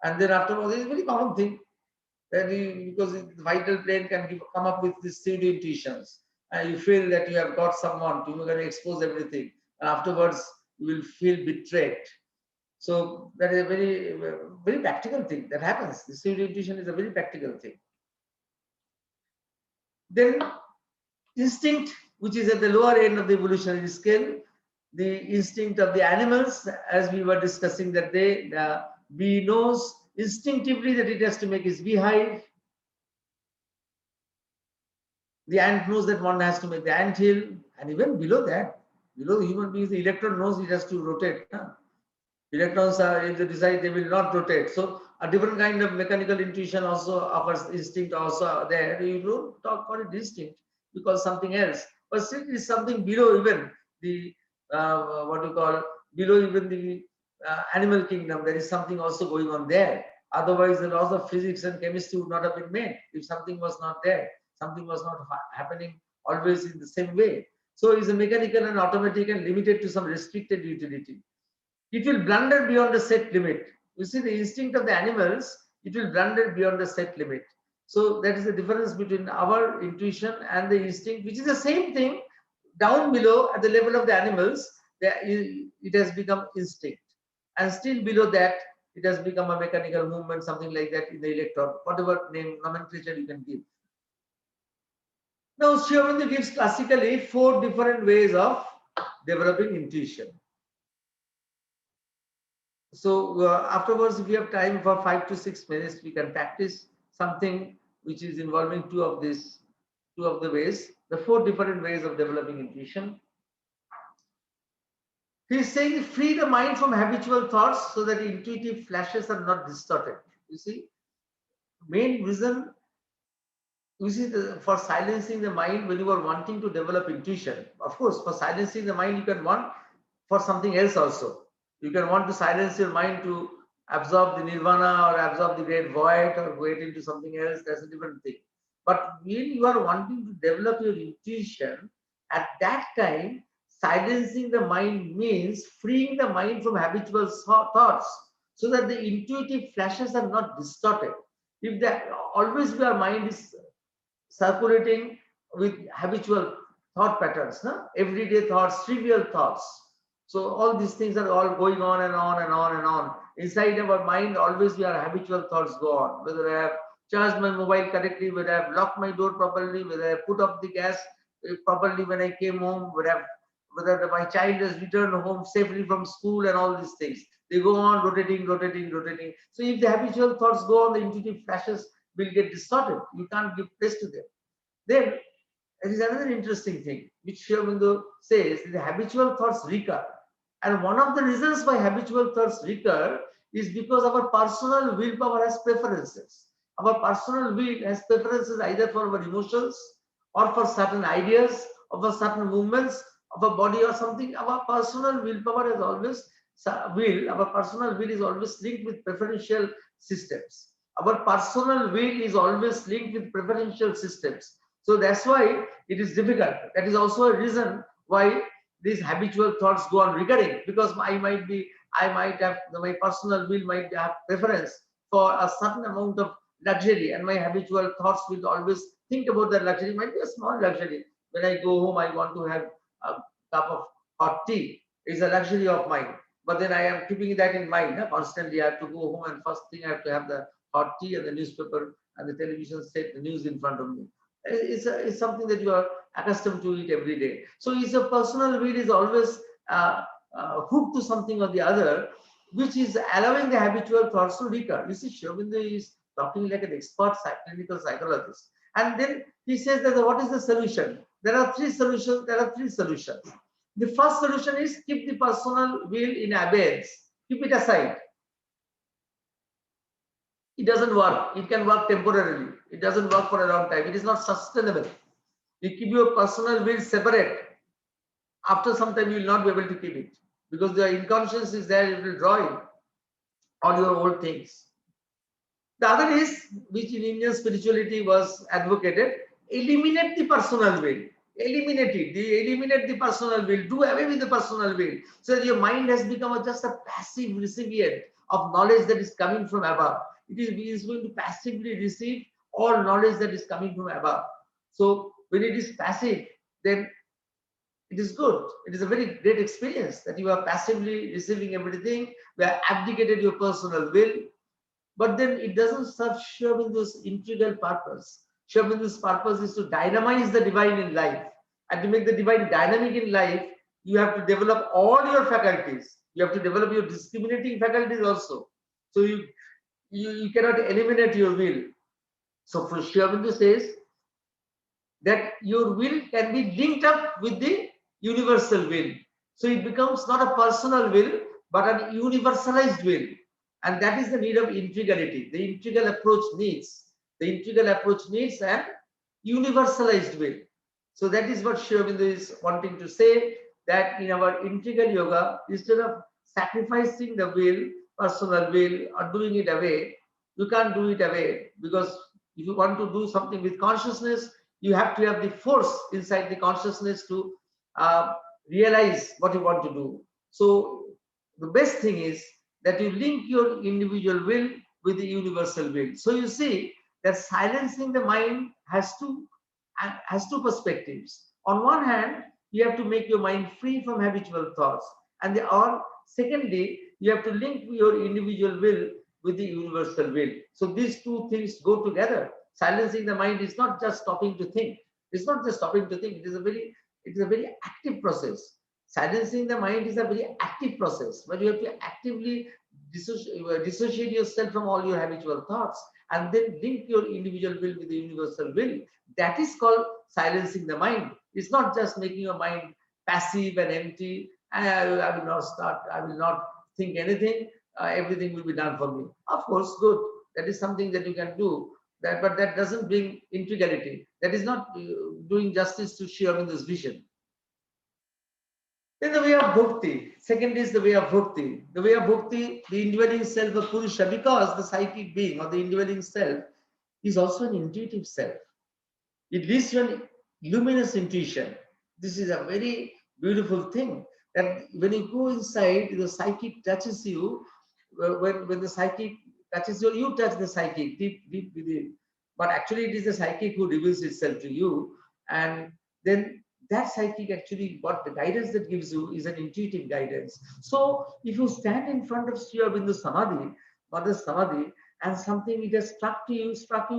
and then afterwards, it's a very common thing. Because the vital plane can come up with these pseudo intuitions, and you feel that you have got someone, you're going to expose everything, and afterwards you will feel betrayed. So that is a very, very practical thing that happens. The pseudo intuition is a very practical thing. Then instinct, which is at the lower end of the evolutionary scale, the instinct of the animals, as we were discussing that day, the bee knows instinctively that it has to make its beehive. The ant knows that one has to make the ant hill, and even below that, below the human beings, the electron knows it has to rotate. Electrons are, if they decide, they will not rotate. So a different kind of mechanical intuition also offers, instinct also there. You don't talk about it instinct, because something else, but still it is something below even the what you call below even the animal kingdom. There is something also going on there. Otherwise, the laws of physics and chemistry would not have been made if something was not there. Something was not happening always in the same way. So it's a mechanical and automatic and limited to some restricted utility. It will blunder beyond a set limit. You see, the instinct of the animals, it will run it beyond the set limit. So that is the difference between our intuition and the instinct, which is the same thing down below at the level of the animals. It has become instinct, and still below that, it has become a mechanical movement, something like that in the electron, whatever name nomenclature you can give. Now, Sri Aurobindo gives classically 4 different ways of developing intuition. So afterwards, if you have time for 5 to 6 minutes, we can practice something which is involving two of the ways, the 4 different ways of developing intuition. He is saying free the mind from habitual thoughts so that intuitive flashes are not distorted. You see, main reason, you see, for silencing the mind when you are wanting to develop intuition. Of course, for silencing the mind, you can want for something else also. You can want to silence your mind to absorb the nirvana or absorb the great void or go into something else. That's a different thing. But when you are wanting to develop your intuition, at that time, silencing the mind means freeing the mind from habitual thoughts so that the intuitive flashes are not distorted. If that always our mind is circulating with habitual thought patterns, everyday thoughts, trivial thoughts. So all these things are all going on and on and on and on. Inside our mind, always our habitual thoughts go on. Whether I have charged my mobile correctly, whether I have locked my door properly, whether I have put up the gas properly when I came home, whether my child has returned home safely from school and all these things. They go on rotating. So if the habitual thoughts go on, the intuitive flashes will get distorted. You can't give place to them. Then there is another interesting thing which Sri Aurobindo says, the habitual thoughts recur. And one of the reasons why habitual thoughts recur is because our personal willpower has preferences. Our personal will has preferences either for our emotions or for certain ideas or for certain movements of a body or something. Our personal willpower is always our personal will is always linked with preferential systems. Our personal will is always linked with preferential systems. So that's why it is difficult. That is also a reason why these habitual thoughts go on recurring, because my personal will might have preference for a certain amount of luxury, and my habitual thoughts will always think about that luxury. It might be a small luxury. When I go home, I want to have a cup of hot tea. It's a luxury of mine. But then I am keeping that in mind. Constantly, I have to go home, and first thing I have to have the hot tea and the newspaper and the television set, the news in front of me. It's something that you are accustomed to it every day. So it's a personal will is always hooked to something or the other, which is allowing the habitual thoughts to recur. You see, Sri Aurobindo is talking like an expert clinical psychologist. And then he says that what is the solution? There are 3 solutions. The first solution is keep the personal will in abeyance. Keep it aside. It doesn't work. It can work temporarily. It doesn't work for a long time. It is not sustainable. You keep your personal will separate. After some time, you will not be able to keep it because the inconscience is there. It will draw in all your old things. The other is, which in Indian spirituality was advocated, eliminate the personal will. Eliminate it. Eliminate the personal will. Do away with the personal will. So that your mind has become just a passive recipient of knowledge that is coming from above. It is going to passively receive all knowledge that is coming from above. So when it is passive, then it is good. It is a very great experience that you are passively receiving everything. You have abdicated your personal will. But then it doesn't serve Sri Aurobindo's integral purpose. Sri Aurobindo's purpose is to dynamize the divine in life. And to make the divine dynamic in life, you have to develop all your faculties. You have to develop your discriminating faculties also. So you cannot eliminate your will. So for Sri Aurobindo says that your will can be linked up with the universal will. So it becomes not a personal will, but an universalized will. And that is the need of integrality. The integral approach needs. The integral approach needs an universalized will. So that is what Sri Aurobindo is wanting to say, that in our integral yoga, instead of sacrificing the will, personal will, or doing it away, you can't do it away, because if you want to do something with consciousness, you have to have the force inside the consciousness to realize what you want to do. So the best thing is that you link your individual will with the universal will. So you see that silencing the mind has two perspectives. On one hand, you have to make your mind free from habitual thoughts, and secondly, you have to link your individual will with the universal will. So these two things go together. Silencing the mind is not just stopping to think. It's not just stopping to think. It is a very active process. Silencing the mind is a very active process, where you have to actively dissociate yourself from all your habitual thoughts and then link your individual will with the universal will. That is called silencing the mind. It's not just making your mind passive and empty. I will not think anything. Everything will be done for me. Of course, good. That is something that you can do. But that doesn't bring integrality. That is not doing justice to Sri Aurobindo's vision. Then the way of bhakti. Second is the way of bhakti. The way of bhakti, the indwelling self of Purusha, because the psychic being or the indwelling self is also an intuitive self. It leads to an luminous intuition. This is a very beautiful thing, that when you go inside, the psychic touches you. When the psychic touches you, you touch the psychic deep within. But actually, it is the psychic who reveals itself to you, and then that psychic actually, what the guidance that gives you is an intuitive guidance. So if you stand in front of Sri Aurobindo Samadhi, Mother's Samadhi, and something it has struck you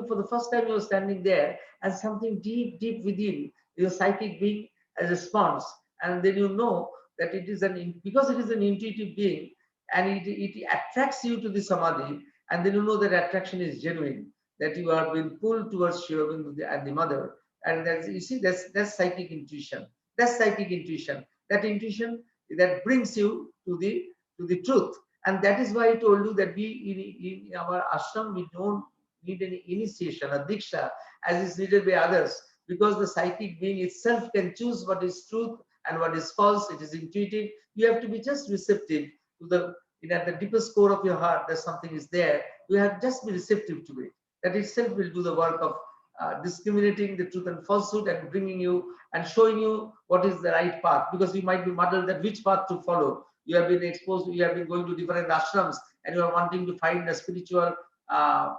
for the first time, you're standing there, and something deep within your psychic being a response, and then you know that it is because it is an intuitive being, and it attracts you to the Samadhi, and then you know that attraction is genuine, that you are being pulled towards Sri Aurobindo and the Mother. And you see, that's psychic intuition. That's psychic intuition. That intuition that brings you to the truth. And that is why I told you that we in our ashram, we don't need any initiation or diksha as is needed by others, because the psychic being itself can choose what is truth and what is false. It is intuitive. You have to be just receptive to at the deepest core of your heart, that something is there. You have just be receptive to it. That itself will do the work of discriminating the truth and falsehood, and bringing you and showing you what is the right path, because you might be muddled that which path to follow. You have been exposed, you have been going to different ashrams, and you are wanting to find a spiritual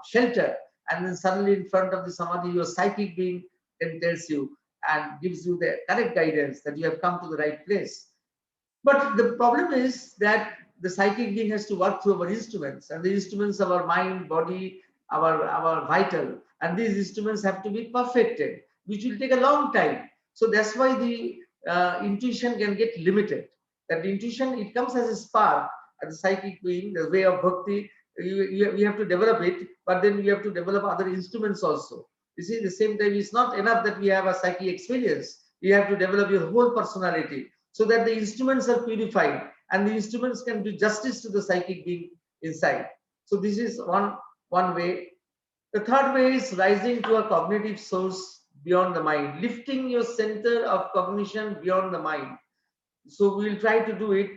shelter, and then suddenly in front of the Samadhi, your psychic being then tells you and gives you the correct guidance that you have come to the right place. But the problem is that the psychic being has to work through our instruments, and the instruments of our mind, body, our vital, and these instruments have to be perfected, which will take a long time. So that's why the intuition can get limited. That intuition, it comes as a spark, as a psychic being, the way of bhakti. We have to develop it, but then we have to develop other instruments also. You see, at the same time, it's not enough that we have a psychic experience. You have to develop your whole personality, so that the instruments are purified and the instruments can do justice to the psychic being inside. So this is one way. The third way is rising to a cognitive source beyond the mind, lifting your center of cognition beyond the mind. So we will try to do it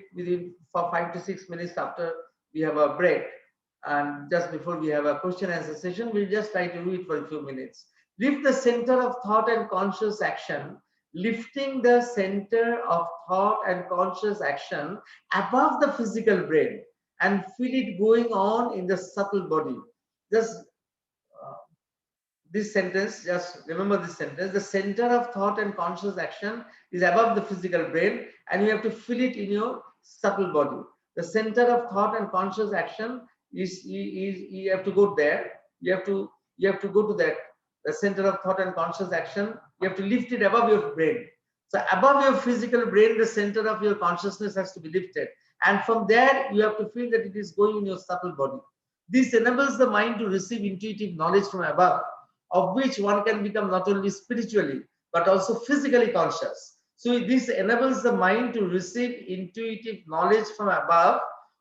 for 5 to 6 minutes after we have a break. And just before we have a question and answer session, we'll just try to do it for a few minutes. Lift the center of thought and conscious action, lifting the center of thought and conscious action above the physical brain, and feel it going on in the subtle body. Just this sentence, just remember this sentence: the center of thought and conscious action is above the physical brain, and you have to feel it in your subtle body. The center of thought and conscious action is you have to go there. You have to go to that, the center of thought and conscious action. You have to lift it above your brain. So above your physical brain, the center of your consciousness has to be lifted, and from there you have to feel that it is going in your subtle body. This enables the mind to receive intuitive knowledge from above, of which one can become not only spiritually but also physically conscious. So this enables the mind to receive intuitive knowledge from above,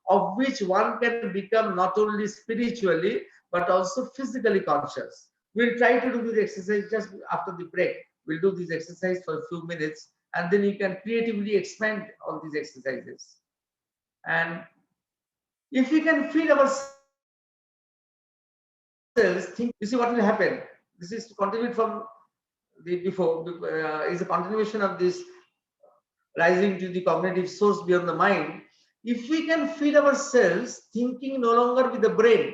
of which one can become not only spiritually but also physically conscious. We'll try to do this exercise just after the break. We'll do this exercise for a few minutes, and then you can creatively expand on these exercises. And if we can feel ourselves think, you see what will happen. This is to continue from the before, is a continuation of this rising to the cognitive source beyond the mind. If we can feel ourselves thinking no longer with the brain,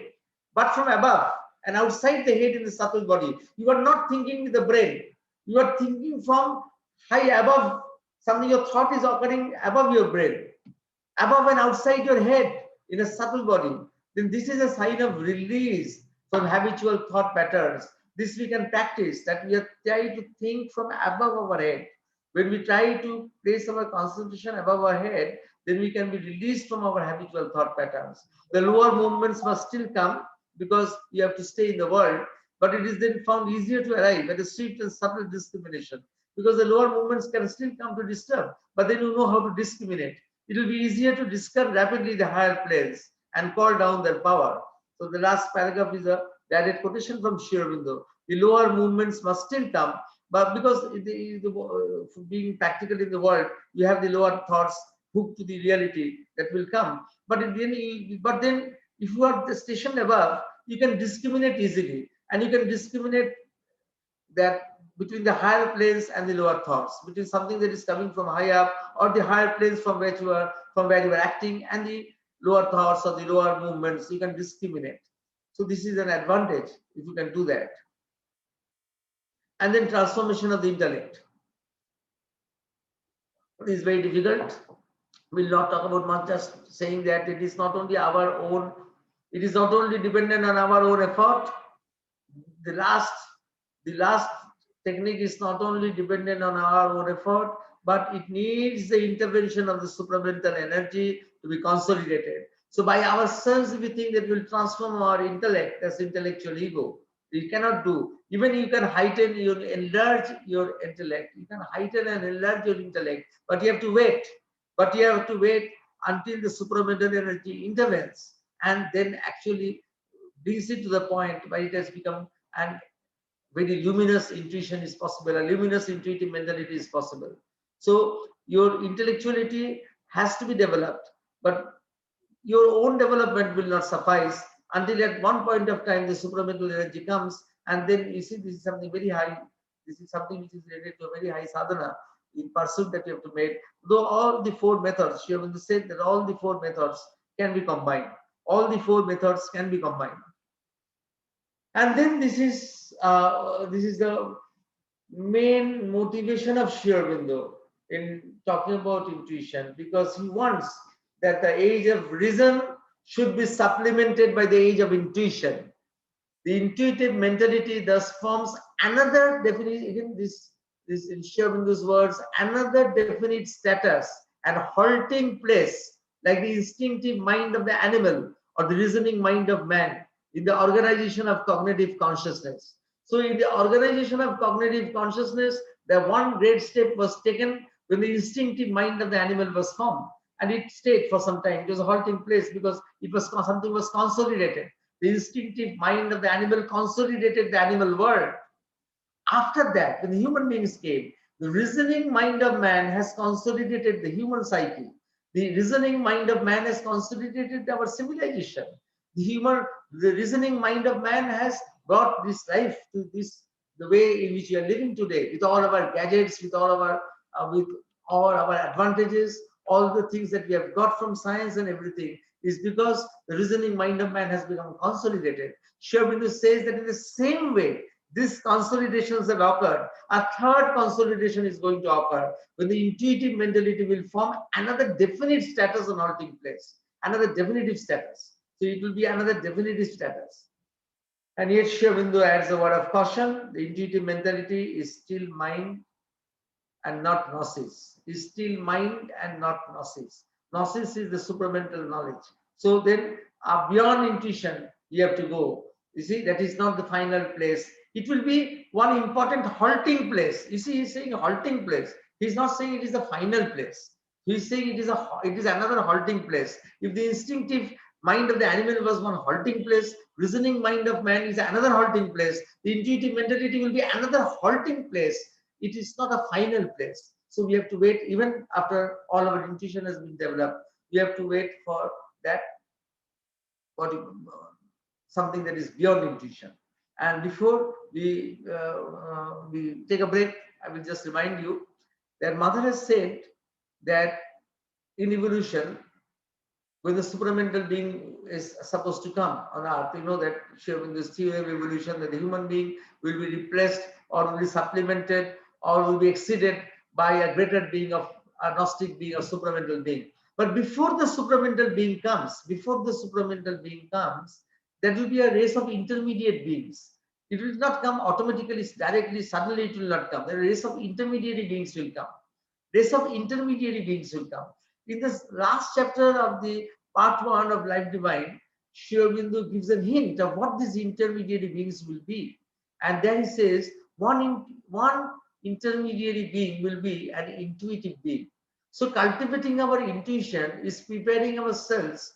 but from above and outside the head in the subtle body, you are not thinking with the brain. You are thinking from high above, something your thought is occurring above your brain, above and outside your head in a subtle body. Then this is a sign of release from habitual thought patterns. This we can practice, that we are trying to think from above our head. When we try to place our concentration above our head, then we can be released from our habitual thought patterns. The lower movements must still come because you have to stay in the world, but it is then found easier to arrive at a swift and subtle discrimination, because the lower movements can still come to disturb, but then you know how to discriminate. It will be easier to discard rapidly the higher planes and call down their power. So the last paragraph is a direct quotation from Sri Aurobindo. The lower movements must still come, but because being practical in the world, you have the lower thoughts hooked to the reality that will come. But then if you are stationed above, you can discriminate easily, and you can discriminate that between the higher planes and the lower thoughts, between something that is coming from high up, or the higher planes from where you are acting, and the lower thoughts or the lower movements. You can discriminate. So this is an advantage if you can do that. And then transformation of the intellect. It is very difficult. We'll not talk about much, just saying that it is not only our own, it is not only dependent on our own effort. The last technique is not only dependent on our own effort, but it needs the intervention of the supramental energy to be consolidated. So by ourselves, we think that we'll transform our intellect, that's intellectual ego. You cannot do. Even you can heighten, enlarge your intellect. You can heighten and enlarge your intellect, but you have to wait. But you have to wait until the supramental energy intervenes, and then actually brings it to the point where it has become an very luminous intuition is possible, a luminous intuitive mentality is possible. So your intellectuality has to be developed, but your own development will not suffice until at one point of time the supramental energy comes, and then you see this is something very high. This is something which is related to a very high sadhana in pursuit that you have to make. Though all the four methods, you have said that all the four methods can be combined. All the four methods can be combined. And then this is the main motivation of Sri Aurobindo in talking about intuition, because he wants that the age of reason should be supplemented by the age of intuition. The intuitive mentality thus forms another definite, again this in Sri Aurobindo's words, another definite status and halting place, like the instinctive mind of the animal or the reasoning mind of man in the organization of cognitive consciousness. So in the organization of cognitive consciousness, the one great step was taken when the instinctive mind of the animal was formed, and it stayed for some time. It was a halting place because it was something was consolidated. The instinctive mind of the animal consolidated the animal world. After that, when the human beings came, the reasoning mind of man has consolidated the human psyche. The reasoning mind of man has consolidated our civilization. The reasoning mind of man has brought this life to this, the way in which we are living today, with all our gadgets, with all our advantages, all the things that we have got from science and everything, is because the reasoning mind of man has become consolidated. Sri Aurobindo says that in the same way, these consolidations have occurred. A third consolidation is going to occur when the intuitive mentality will form another definite status on halting place, another definitive status. So it will be another definitive status. And yet Sri Aurobindo adds a word of caution: the intuitive mentality is still mind and not gnosis. Is still mind and not gnosis. Gnosis is the supramental knowledge. So then beyond intuition, you have to go. You see, that is not the final place. It will be one important halting place. You see, he's saying halting place. He's not saying it is the final place. He's saying it is another halting place. If the instinctive mind of the animal was one halting place, reasoning mind of man is another halting place, the intuitive mentality will be another halting place. It is not a final place. So we have to wait, even after all our intuition has been developed, we have to wait for that, something that is beyond intuition. And before we take a break, I will just remind you that Mother has said that in evolution, when the supramental being is supposed to come on earth. You know that in this theory of evolution, that the human being will be replaced or will be supplemented or will be exceeded by a greater being of a Gnostic being, a supramental being. But before the supramental being comes, there will be a race of intermediate beings. It will not come automatically, directly, suddenly it will not come. The race of intermediary beings will come. In this last chapter of the part 1 of Life Divine, Sri Aurobindo gives a hint of what these intermediary beings will be. And then he says, one intermediary being will be an intuitive being. So cultivating our intuition is preparing ourselves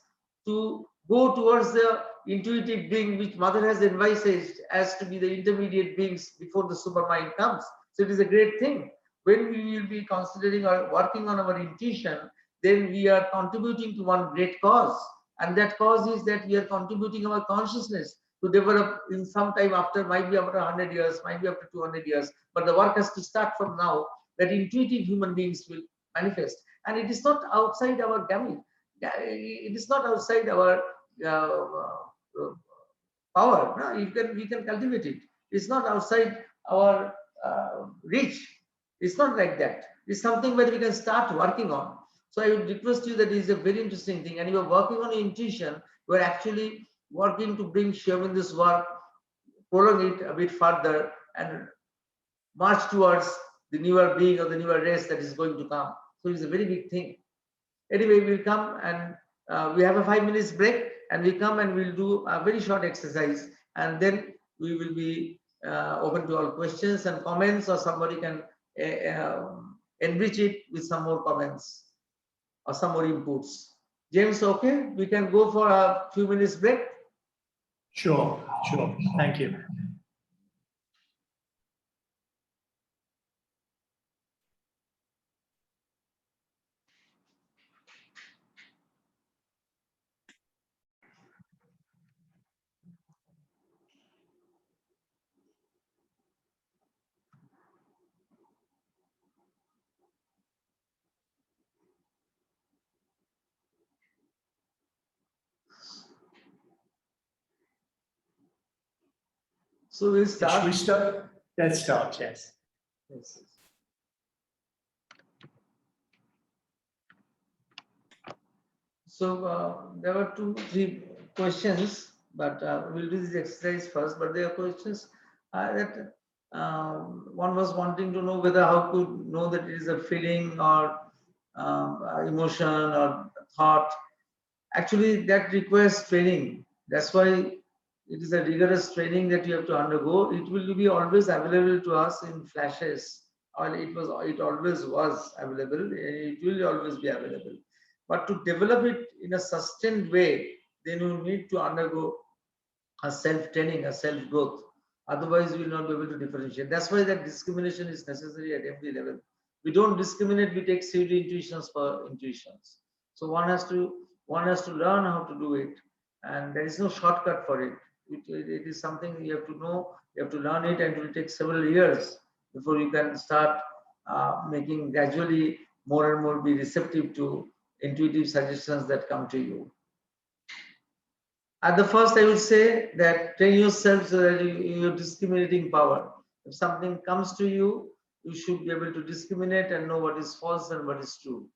to go towards the intuitive being which Mother has envisaged as to be the intermediate beings before the supermind comes. So it is a great thing. When we will be considering or working on our intuition, then we are contributing to one great cause. And that cause is that we are contributing our consciousness to develop in some time after, might be after 100 years, might be after 200 years. But the work has to start from now, that intuitive human beings will manifest. And it is not outside our gamut. It is not outside our power. No? We can cultivate it. It's not outside our reach. It's not like that. It's something where we can start working on. So I would request you that it is a very interesting thing. And you are working on your intuition. You are actually working to bring Sri Aurobindo's work, prolong it a bit further, and march towards the newer being or the newer race that is going to come. So it's a very big thing. Anyway, we'll come and we have a 5 minutes break, and we come and we'll do a very short exercise, and then we will be open to all questions and comments, or somebody can enrich it with some more comments or some more inputs. James, okay? We can go for a few minutes break? Sure. Thank you. So we'll start. Should we start? Let's start, yes. Yes. So there were 2-3 questions, but we'll do this exercise first. But there are questions that one was wanting to know whether how to know that it is a feeling or emotion or thought. Actually, that requires training. That's why it is a rigorous training that you have to undergo. It will be always available to us in flashes, or it always was available. It will always be available. But to develop it in a sustained way, then you need to undergo a self-training, a self-growth. Otherwise, you will not be able to differentiate. That's why that discrimination is necessary at every level. We don't discriminate, we take pseudo intuitions for intuitions. So one has to learn how to do it, and there is no shortcut for it. It is something you have to know, you have to learn it, and it will take several years before you can start making gradually more and more be receptive to intuitive suggestions that come to you. At the first, I would say that train yourself so that you're discriminating power. If something comes to you, you should be able to discriminate and know what is false and what is true.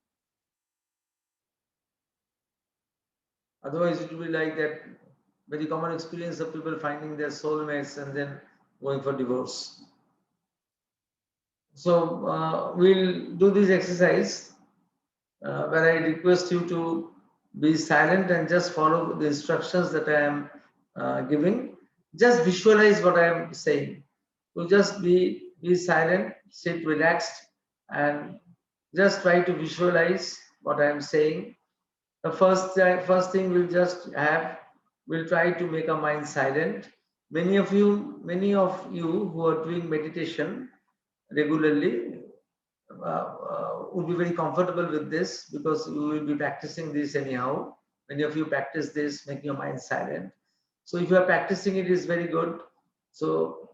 Otherwise, it will be like that very common experience of people finding their soulmates and then going for divorce. So we'll do this exercise where I request you to be silent and just follow the instructions that I am giving. Just visualize what I am saying. So just be silent, sit relaxed, and just try to visualize what I am saying. The first thing we'll try to make our mind silent. Many of you who are doing meditation regularly would be very comfortable with this, because you will be practicing this anyhow. Many of you practice this, making your mind silent. So if you are practicing it, is very good. So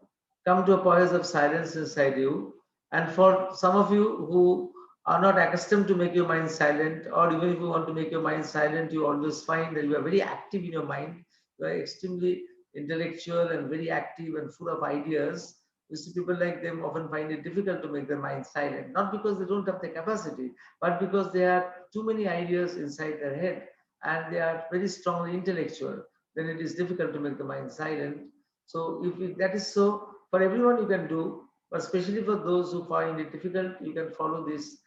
come to a poise of silence inside you. And for some of you who are not accustomed to make your mind silent, or even if you want to make your mind silent, you always find that you are very active in your mind. You are extremely intellectual and very active and full of ideas. You see, people like them often find it difficult to make their mind silent, not because they don't have the capacity, but because they have too many ideas inside their head and they are very strongly intellectual. Then it is difficult to make the mind silent. So if that is so, for everyone you can do, but especially for those who find it difficult, you can follow this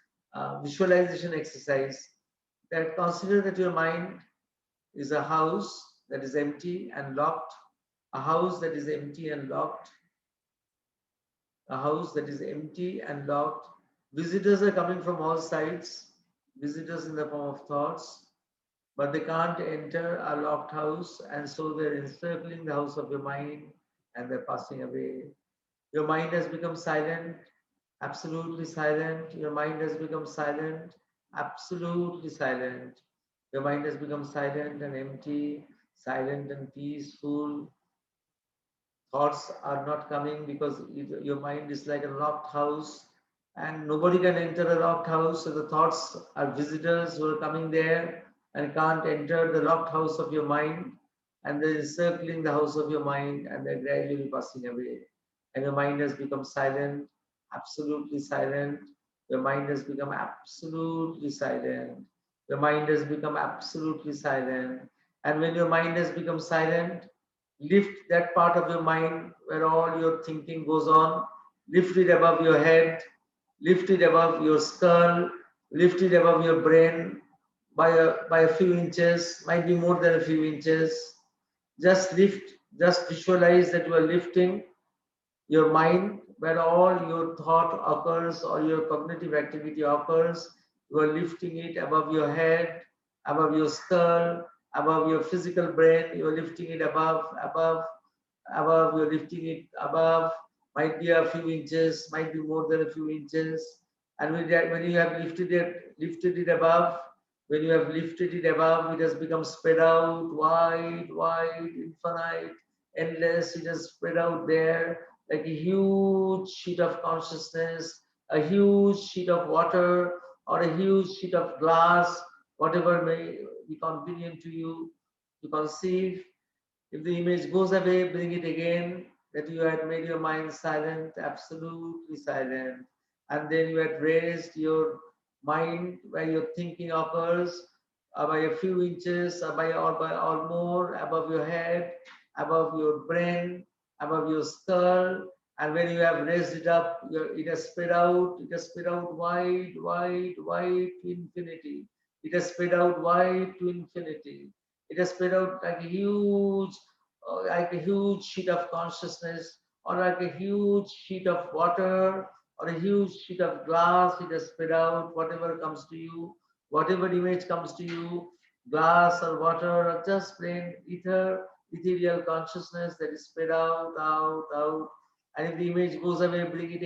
visualization exercise. That consider that your mind is a house that is empty and locked, a house that is empty and locked, a house that is empty and locked. Visitors are coming from all sides, visitors in the form of thoughts, but they can't enter a locked house, and so they're encircling the house of your mind and they're passing away. Your mind has become silent, absolutely silent. Your mind has become silent, absolutely silent. Your mind has become silent and empty, silent and peaceful. Thoughts are not coming because your mind is like a locked house and nobody can enter a locked house. So the thoughts are visitors who are coming there and can't enter the locked house of your mind, and they're encircling the house of your mind and they're gradually passing away. And your mind has become silent, absolutely silent. Your mind has become absolutely silent. Your mind has become absolutely silent. And when your mind has become silent, lift that part of your mind where all your thinking goes on, lift it above your head, lift it above your skull, lift it above your brain by a few inches, might be more than a few inches. Just lift, just visualize that you are lifting your mind where all your thought occurs or your cognitive activity occurs. You are lifting it above your head, above your skull, above your physical brain. You are lifting it above, you're lifting it above, might be a few inches, might be more than a few inches. And when you have lifted it above, when you have lifted it above, it has become spread out, wide, wide, infinite, endless. It has spread out there like a huge sheet of consciousness, a huge sheet of water, or a huge sheet of glass, whatever may be convenient to you to conceive. If the image goes away, bring it again, that you had made your mind silent, absolutely silent. And then you had raised your mind where your thinking occurs by a few inches or more above your head, above your brain, above your skull. And when you have raised it up, it has spread out wide, wide, wide to infinity. It has spread out wide to infinity. It has spread out like a huge sheet of consciousness, or like a huge sheet of water, or a huge sheet of glass. It has spread out, whatever comes to you, whatever image comes to you, glass or water, or just plain ethereal consciousness that is spread out, out, out. And if the image goes away, bring it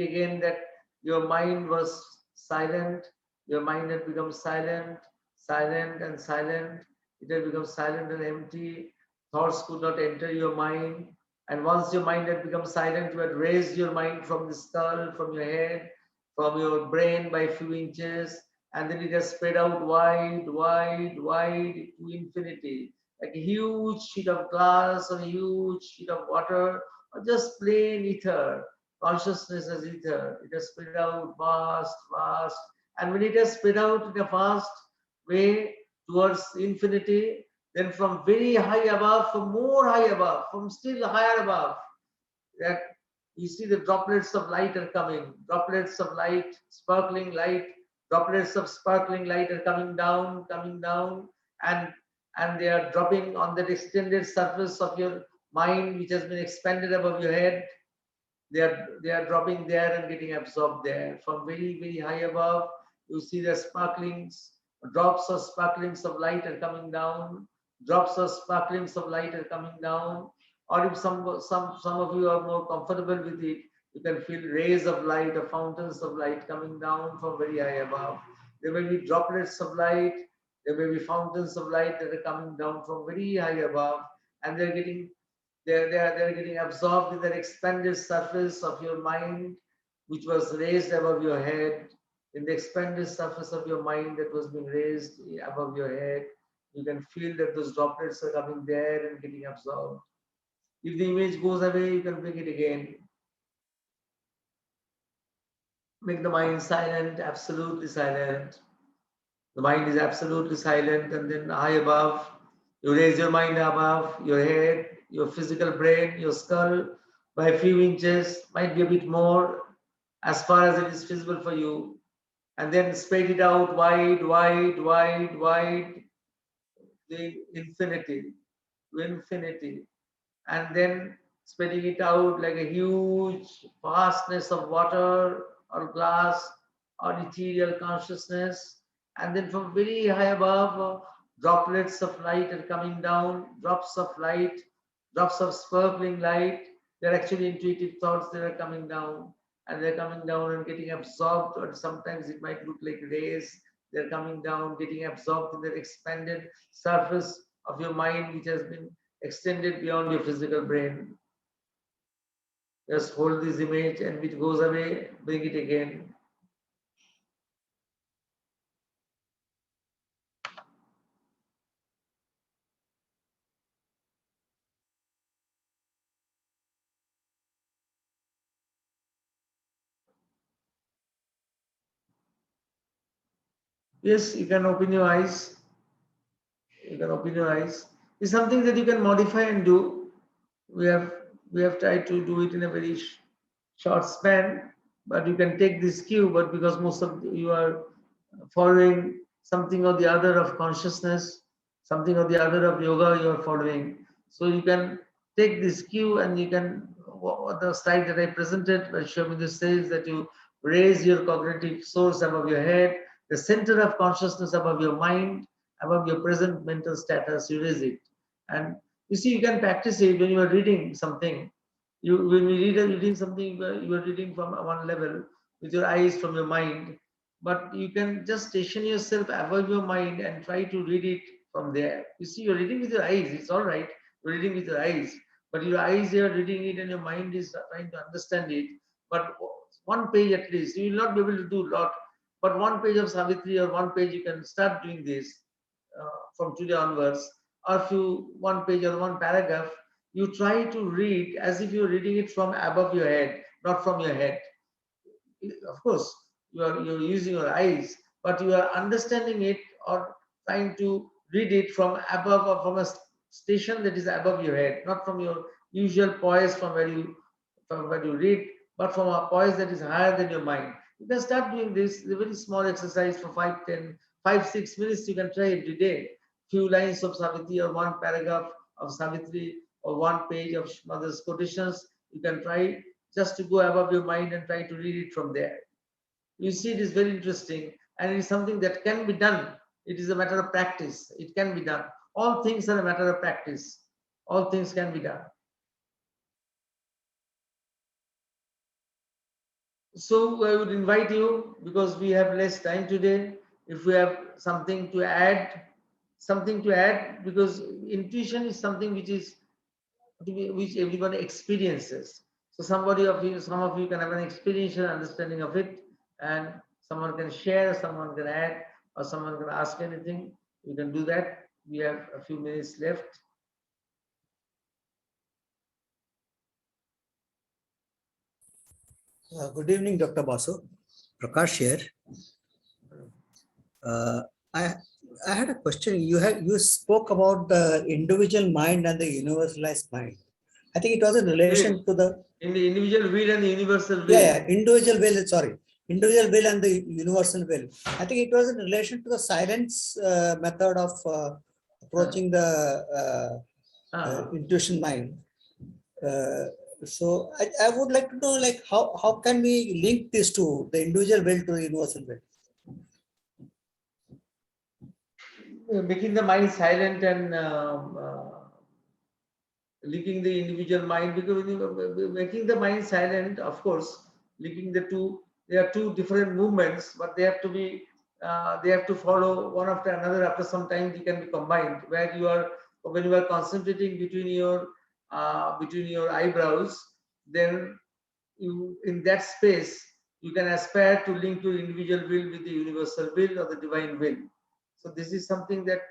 again, that your mind was silent, your mind had become silent, silent and silent. It had become silent and empty. Thoughts could not enter your mind. And once your mind had become silent, you had raised your mind from the skull, from your head, from your brain by a few inches. And then it has spread out wide, wide, wide to infinity. Like a huge sheet of glass or a huge sheet of water, or just plain ether. Consciousness as ether. It has spread out vast, vast. And when it has spread out in a vast way towards infinity, then from very high above, from more high above, from still higher above, that you see the droplets of light are coming, droplets of light, sparkling light, droplets of sparkling light are coming down, and they are dropping on that extended surface of your mind, which has been expanded above your head. They are dropping there and getting absorbed there. From very, very high above, you see the sparklings, drops or sparklings of light are coming down, drops or sparklings of light are coming down. Or if some of you are more comfortable with it, you can feel rays of light or fountains of light coming down from very high above. There may be droplets of light, there may be fountains of light that are coming down from very high above, and they're getting absorbed in the expanded surface of your mind, which was raised above your head, in the expanded surface of your mind that was being raised above your head. You can feel that those droplets are coming there and getting absorbed. If the image goes away, you can bring it again. Make the mind silent, absolutely silent. The mind is absolutely silent, and then high above, you raise your mind above your head, your physical brain, your skull by a few inches, might be a bit more, as far as it is feasible for you. And then spread it out wide, wide, wide, wide, the infinity, to infinity. And then spreading it out like a huge vastness of water or glass or ethereal consciousness. And then from very high above, droplets of light are coming down, drops of light, drops of sparkling light. They're actually intuitive thoughts that are coming down, and they're coming down and getting absorbed, or sometimes it might look like rays. They're coming down, getting absorbed in the expanded surface of your mind, which has been extended beyond your physical brain. Just hold this image, and if it goes away, bring it again. Yes, you can open your eyes. You can open your eyes. It's something that you can modify and do. We have tried to do it in a very short span, but you can take this cue. But because most of you are following something or the other of consciousness, something or the other of yoga, you are following. So you can take this cue, and you can, the slide that I presented by Shobhita says that you raise your cognitive source above your head, the center of consciousness above your mind, above your present mental status, you raise it. And you see, you can practice it when you are reading something. When you reading something, you are reading from one level with your eyes, from your mind, but you can just station yourself above your mind and try to read it from there. You see, you're reading with your eyes, it's all right, you're reading with your eyes, but your eyes are reading it and your mind is trying to understand it. But one page at least, you will not be able to do a lot, but one page of Savitri or one page, you can start doing this from today onwards. Or if you, one page or one paragraph, you try to read as if you're reading it from above your head, not from your head. Of course, you're using your eyes, but you are understanding it or trying to read it from above, or from a station that is above your head, not from your usual poise from where you read, but from a poise that is higher than your mind. You can start doing this. It's a very small exercise for 6 minutes. You can try every day. Few lines of Savitri or one paragraph of Savitri or one page of Mother's quotations. You can try just to go above your mind and try to read it from there. You see, it is very interesting, and it is something that can be done. It is a matter of practice. It can be done. All things are a matter of practice. All things can be done. So I would invite you, because we have less time today, if we have something to add, because intuition is something which everyone experiences. So some of you can have an experiential understanding of it, and someone can share, someone can add, or someone can ask anything. You can do that. We have a few minutes left. Good evening, Dr. Basu. Prakash here. Uh, I I had a question. You spoke about the individual mind and the universalized mind. I think it was in relation to the in the individual will and the universal will. Yeah, individual will. Sorry, individual will and the universal will. I think it was in relation to the silence method of approaching the intuition mind. So I would like to know, like, how can we link these two, the individual will to the universal will? Making the mind silent and linking the individual mind, because making the mind silent, of course, linking the two, there are two different movements, but they have to be they have to follow one after another. After some time they can be combined, where you are, when you are concentrating between your eyebrows, then you, in that space, You can aspire to link your individual will with the universal will or the divine will. So this is something that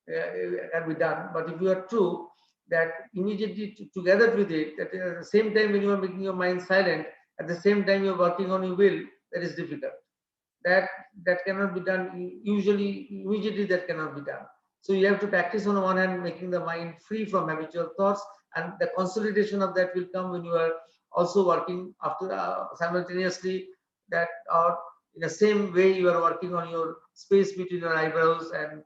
can be done. But if you are true, that immediately together with it, that at the same time when you are making your mind silent, at the same time you are working on your will, that is difficult. That cannot be done usually immediately. That cannot be done. So you have to practice on one hand, making the mind free from habitual thoughts, and the consolidation of that will come when you are also working after simultaneously that, or in the same way you are working on your space between your eyebrows and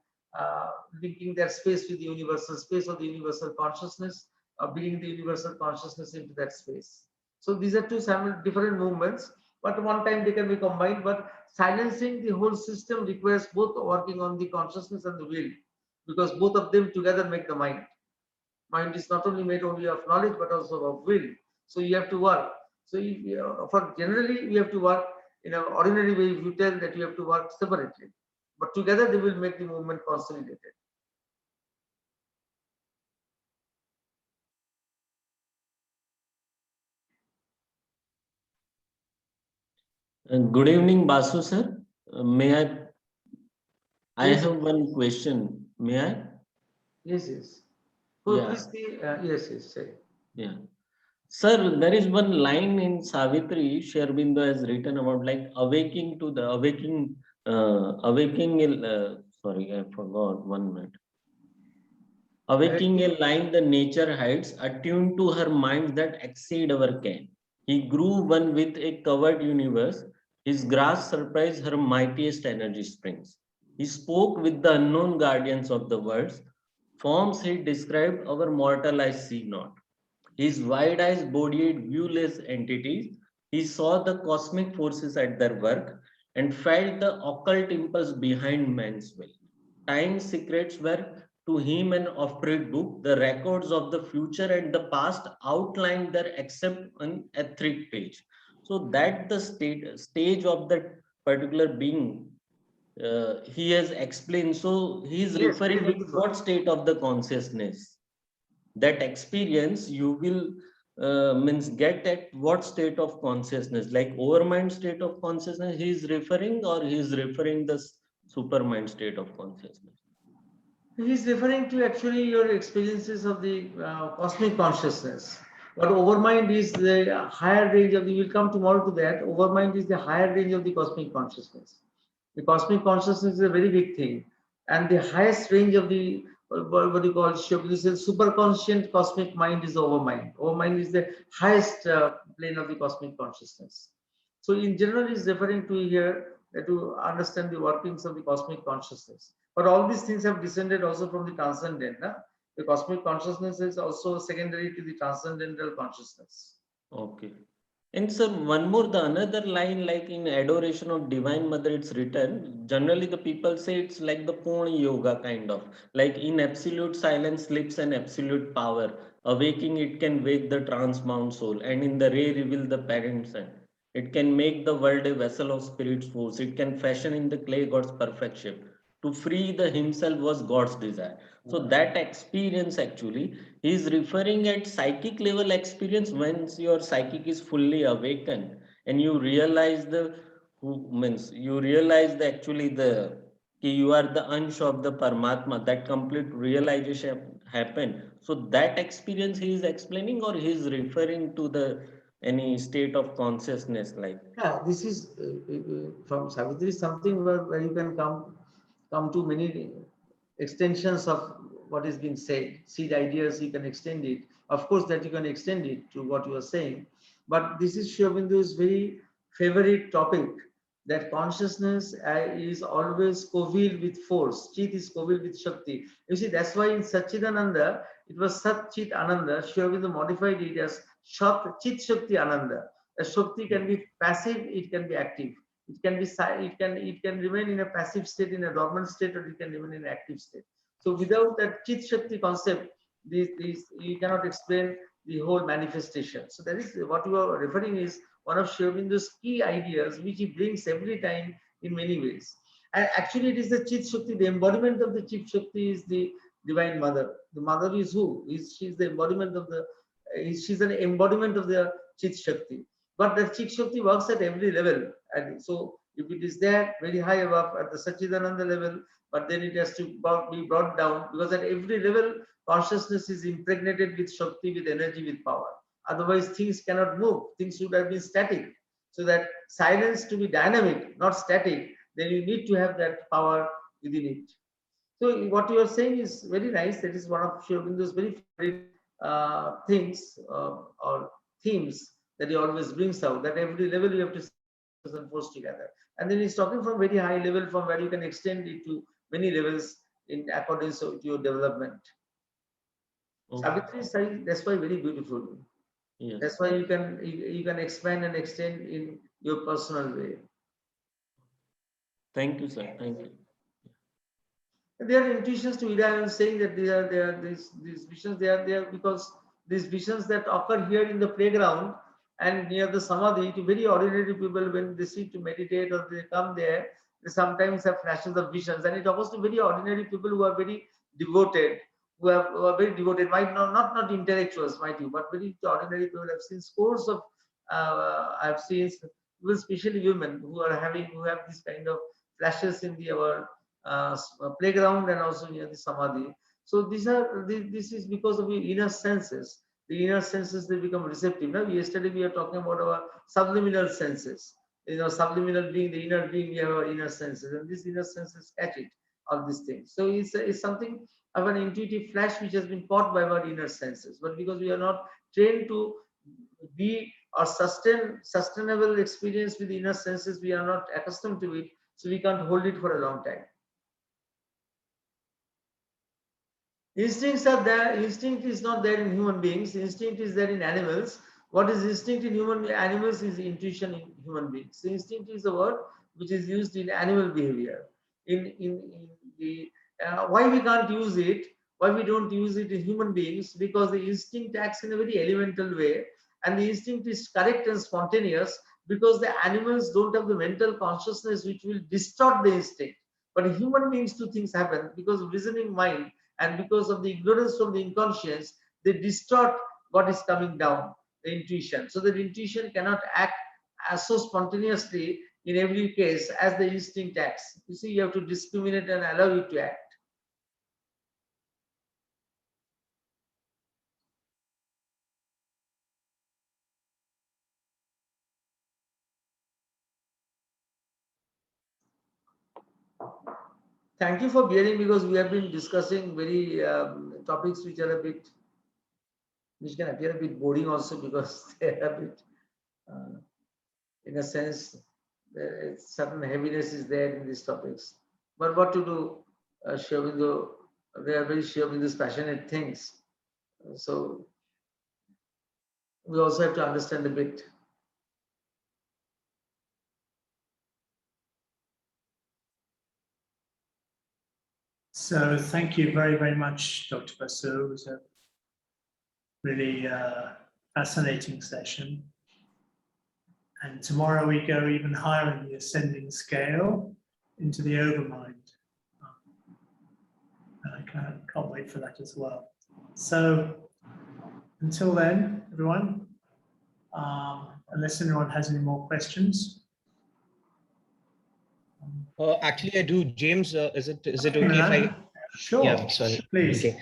linking that space with the universal space or the universal consciousness, bringing the universal consciousness into that space. So these are two different movements, but one time they can be combined. But silencing the whole system requires both working on the consciousness and the will, because both of them together make the mind. Mind is not only made only of knowledge but also of will. So you have to work. So for generally you have to work in an ordinary way. If you tell that you have to work separately, but together they will make the movement consolidated. Good evening, Basu sir. May I? I Yes. have one question. May I? Yes, yes. Yeah. Please see. Yes, yes. Say. Yeah. Sir, there is one line in Savitri, Sri Aurobindo has written about like awaking to the sorry, I forgot 1 minute. Awaking a line the nature hides, attuned to her minds that exceed our ken. He grew one with a covered universe. His grasp surprised her mightiest energy springs. He spoke with the unknown guardians of the worlds. Forms he described our mortal eyes see not. His wide eyes bodied viewless entities. He saw the cosmic forces at their work and felt the occult impulse behind man's will. Time's secrets were to him an off-read book. The records of the future and the past outlined there except an etheric page. So that the stage of that particular being he has explained. So he is Yes, referring very with good. what state of the consciousness? That experience you will means get at what state of consciousness, like overmind state of consciousness he is referring, or he is referring the supermind state of consciousness? He is referring to actually your experiences of the cosmic consciousness. But overmind is the higher range of the, we will come tomorrow to that. Overmind is the higher range of the cosmic consciousness. The cosmic consciousness is a very big thing. And the highest range of the, what you call, superconscient cosmic mind is the overmind. Overmind is the highest plane of the cosmic consciousness. So in general, is referring to here to understand the workings of the cosmic consciousness. But all these things have descended also from the transcendent. The cosmic consciousness is also secondary to the transcendental consciousness. Okay. And sir, one more, the another line, like in Adoration of Divine Mother, it's written, generally the people say it's like the Purna Yoga kind of, like in absolute silence sleeps an absolute power. Awaking it can wake the transbound soul, and in the ray reveal the parent sun. It can make the world a vessel of spirit's force. It can fashion in the clay God's perfect shape. To free the himself was God's desire. So that experience actually, he is referring at psychic level experience once your psychic is fully awakened and you realize the who means you realize the actually the you are the ansh of the Paramatma, that complete realization happen. So that experience he is explaining, or he is referring to the any state of consciousness like? Yeah, this is from Savitri something where you can come to many extensions of what is being said. Seed ideas, you can extend it. Of course, that you can extend it to what you are saying. But this is Sri Aurobindo's very favorite topic, that consciousness is always covealed with force. Chit is covealed with Shakti. You see, that's why in Satchidananda, it was Sat Chit Ananda. Sri Aurobindo modified it as Shat Chit Shakti Ananda. A Shakti can be passive, it can be active. It can be it can remain in a passive state, in a dormant state, or it can remain in an active state. So without that Chit Shakti concept, these you cannot explain the whole manifestation. So that is what you are referring is one of Sri Aurobindo's key ideas, which he brings every time in many ways. And actually, it is the Chit Shakti, the embodiment of the Chit Shakti is the Divine Mother. The Mother is who? She is the embodiment of the. She's an embodiment of the Chit Shakti. But the Chik Shakti works at every level. And so if it is there very high above at the Sachidananda level, but then it has to be brought down, because at every level consciousness is impregnated with Shakti, with energy, with power. Otherwise things cannot move. Things should have been static. So that silence to be dynamic, not static, then you need to have that power within it. So what you are saying is very nice. That is one of Sri Aurobindo's very favorite things or themes that he always brings out. That every level you have to force together. And then he's talking from very high level, from where you can extend it to many levels in accordance to your development. Okay. Savitri Sai, that's why very beautiful. Yes. That's why you can expand and extend in your personal way. Thank you, sir. Thank you. There are intuitions to Ida. I am saying that these visions, they are there because these visions that occur here in the playground and near the samadhi, to very ordinary people, when they sit to meditate or they come there, they sometimes have flashes of visions, and it occurs to very ordinary people who are very devoted, who are very devoted, might not intellectuals, might you, but very ordinary people. I've seen scores of I've seen people, especially women, who have this kind of flashes in our playground and also near the samadhi. So this is because of your inner senses. The inner senses, they become receptive. Now, yesterday we were talking about our subliminal senses. Subliminal being, the inner being, we have our inner senses, and these inner senses catch it, all these things. So it's something of an intuitive flash which has been caught by our inner senses. But because we are not trained to be or sustain sustainable experience with the inner senses, we are not accustomed to it, so we can't hold it for a long time. Instincts are there. Instinct is not there in human beings. Instinct is there in animals. What is instinct in animals is intuition in human beings. So instinct is a word which is used in animal behavior. In the why we can't use it, why we don't use it in human beings, because the instinct acts in a very elemental way, and the instinct is correct and spontaneous, because the animals don't have the mental consciousness which will distort the instinct. But human beings, two things happen because of reasoning mind. And because of the ignorance from the inconscience, they distort what is coming down, the intuition. So that intuition cannot act as so spontaneously in every case as the instinct acts. You see, you have to discriminate and allow it to act. Thank you for bearing, because we have been discussing very topics which are which can appear a bit boring also, because they are a bit, in a sense, certain heaviness is there in these topics. But what to do? Sri Aurobindo, they are very Sri Aurobindo's passionate things. So we also have to understand a bit. So thank you very, very much, Dr. Basu. It was a really fascinating session. And tomorrow we go even higher in the ascending scale into the overmind. And I can't wait for that as well. So until then, everyone, unless anyone has any more questions. Actually, I do. James, is it okay if I? Sure. Yeah, sorry. Please. Okay.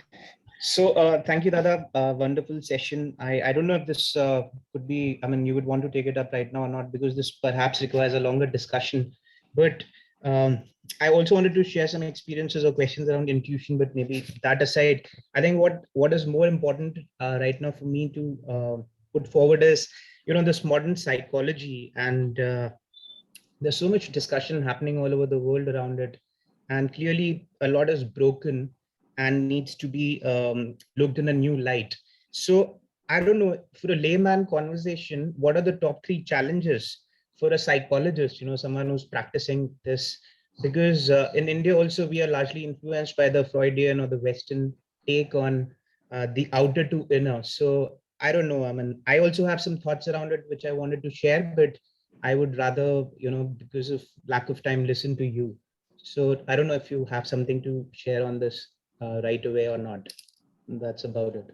So thank you, Dada. Wonderful session. I don't know if this could be, I mean, you would want to take it up right now or not, because this perhaps requires a longer discussion. But I also wanted to share some experiences or questions around intuition, but maybe that aside, I think what is more important right now for me to put forward is, this modern psychology, and there's so much discussion happening all over the world around it. And clearly a lot is broken and needs to be looked in a new light. So I don't know, for a layman conversation, what are the top 3 challenges for a psychologist, someone who's practicing this? Because in India also, we are largely influenced by the Freudian or the Western take on the outer to inner. So I don't know, I mean, I also have some thoughts around it, which I wanted to share, but I would rather, because of lack of time, listen to you. So I don't know if you have something to share on this right away or not. That's about it.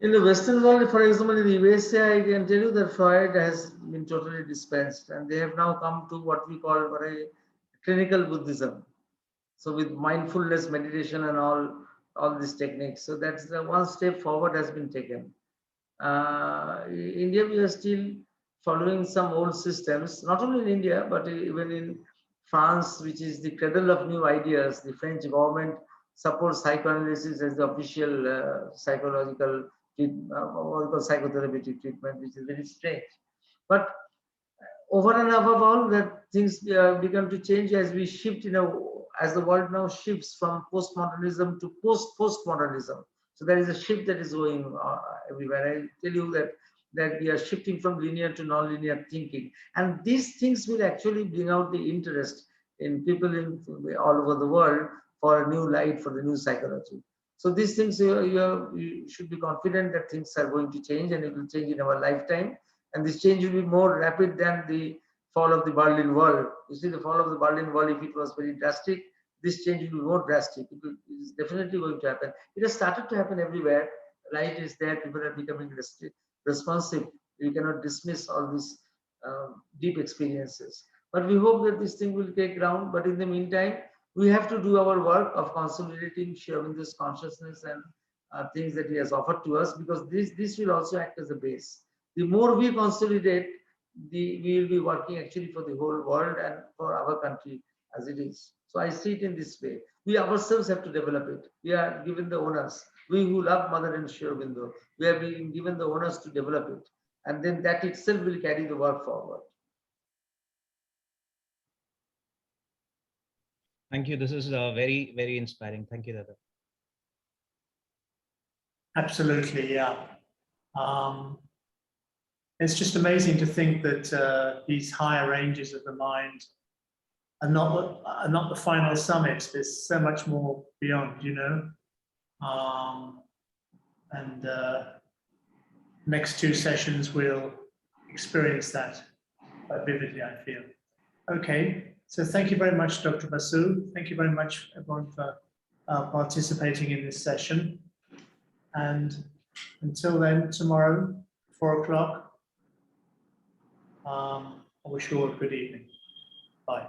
In the Western world, for example, in the USA, I can tell you that Freud has been totally dispensed, and they have now come to what we call very clinical Buddhism. So with mindfulness, meditation, and all these techniques. So that's the one step forward has been taken. India, we are still following some old systems, not only in India, but even in France, which is the cradle of new ideas. The French government supports psychoanalysis as the official psychological psychotherapeutic treatment, which is very strange. But over and above all, that things began to change as we shift, as the world now shifts from postmodernism to postmodernism. So there is a shift that is going everywhere. I tell you that we are shifting from linear to non-linear thinking, and these things will actually bring out the interest in people all over the world for a new light, for the new psychology. So these things you should be confident that things are going to change, and it will change in our lifetime. And this change will be more rapid than the fall of the Berlin Wall. You see, the fall of the Berlin Wall, if it was very drastic, this change will be more drastic. It is definitely going to happen. It has started to happen everywhere. Light is there. People are becoming responsive. You cannot dismiss all these deep experiences. But we hope that this thing will take ground. But in the meantime, we have to do our work of consolidating Sri Aurobindo's consciousness and things that he has offered to us, because this will also act as a base. The more we consolidate, we will be working actually for the whole world and for our country as it is. So I see it in this way. We ourselves have to develop it. We are given the onus. We who love Mother and Sri Aurobindo, we are being given the onus to develop it. And then that itself will carry the work forward. Thank you. This is very, very inspiring. Thank you, Dada. Absolutely, yeah. It's just amazing to think that these higher ranges of the mind are not the final summit. There's so much more beyond, and next two sessions will experience that quite vividly, I feel. Okay, so thank you very much, Dr. Basu. Thank you very much, everyone, for participating in this session. And until then, tomorrow, 4 o'clock, I wish you all a good evening. Bye.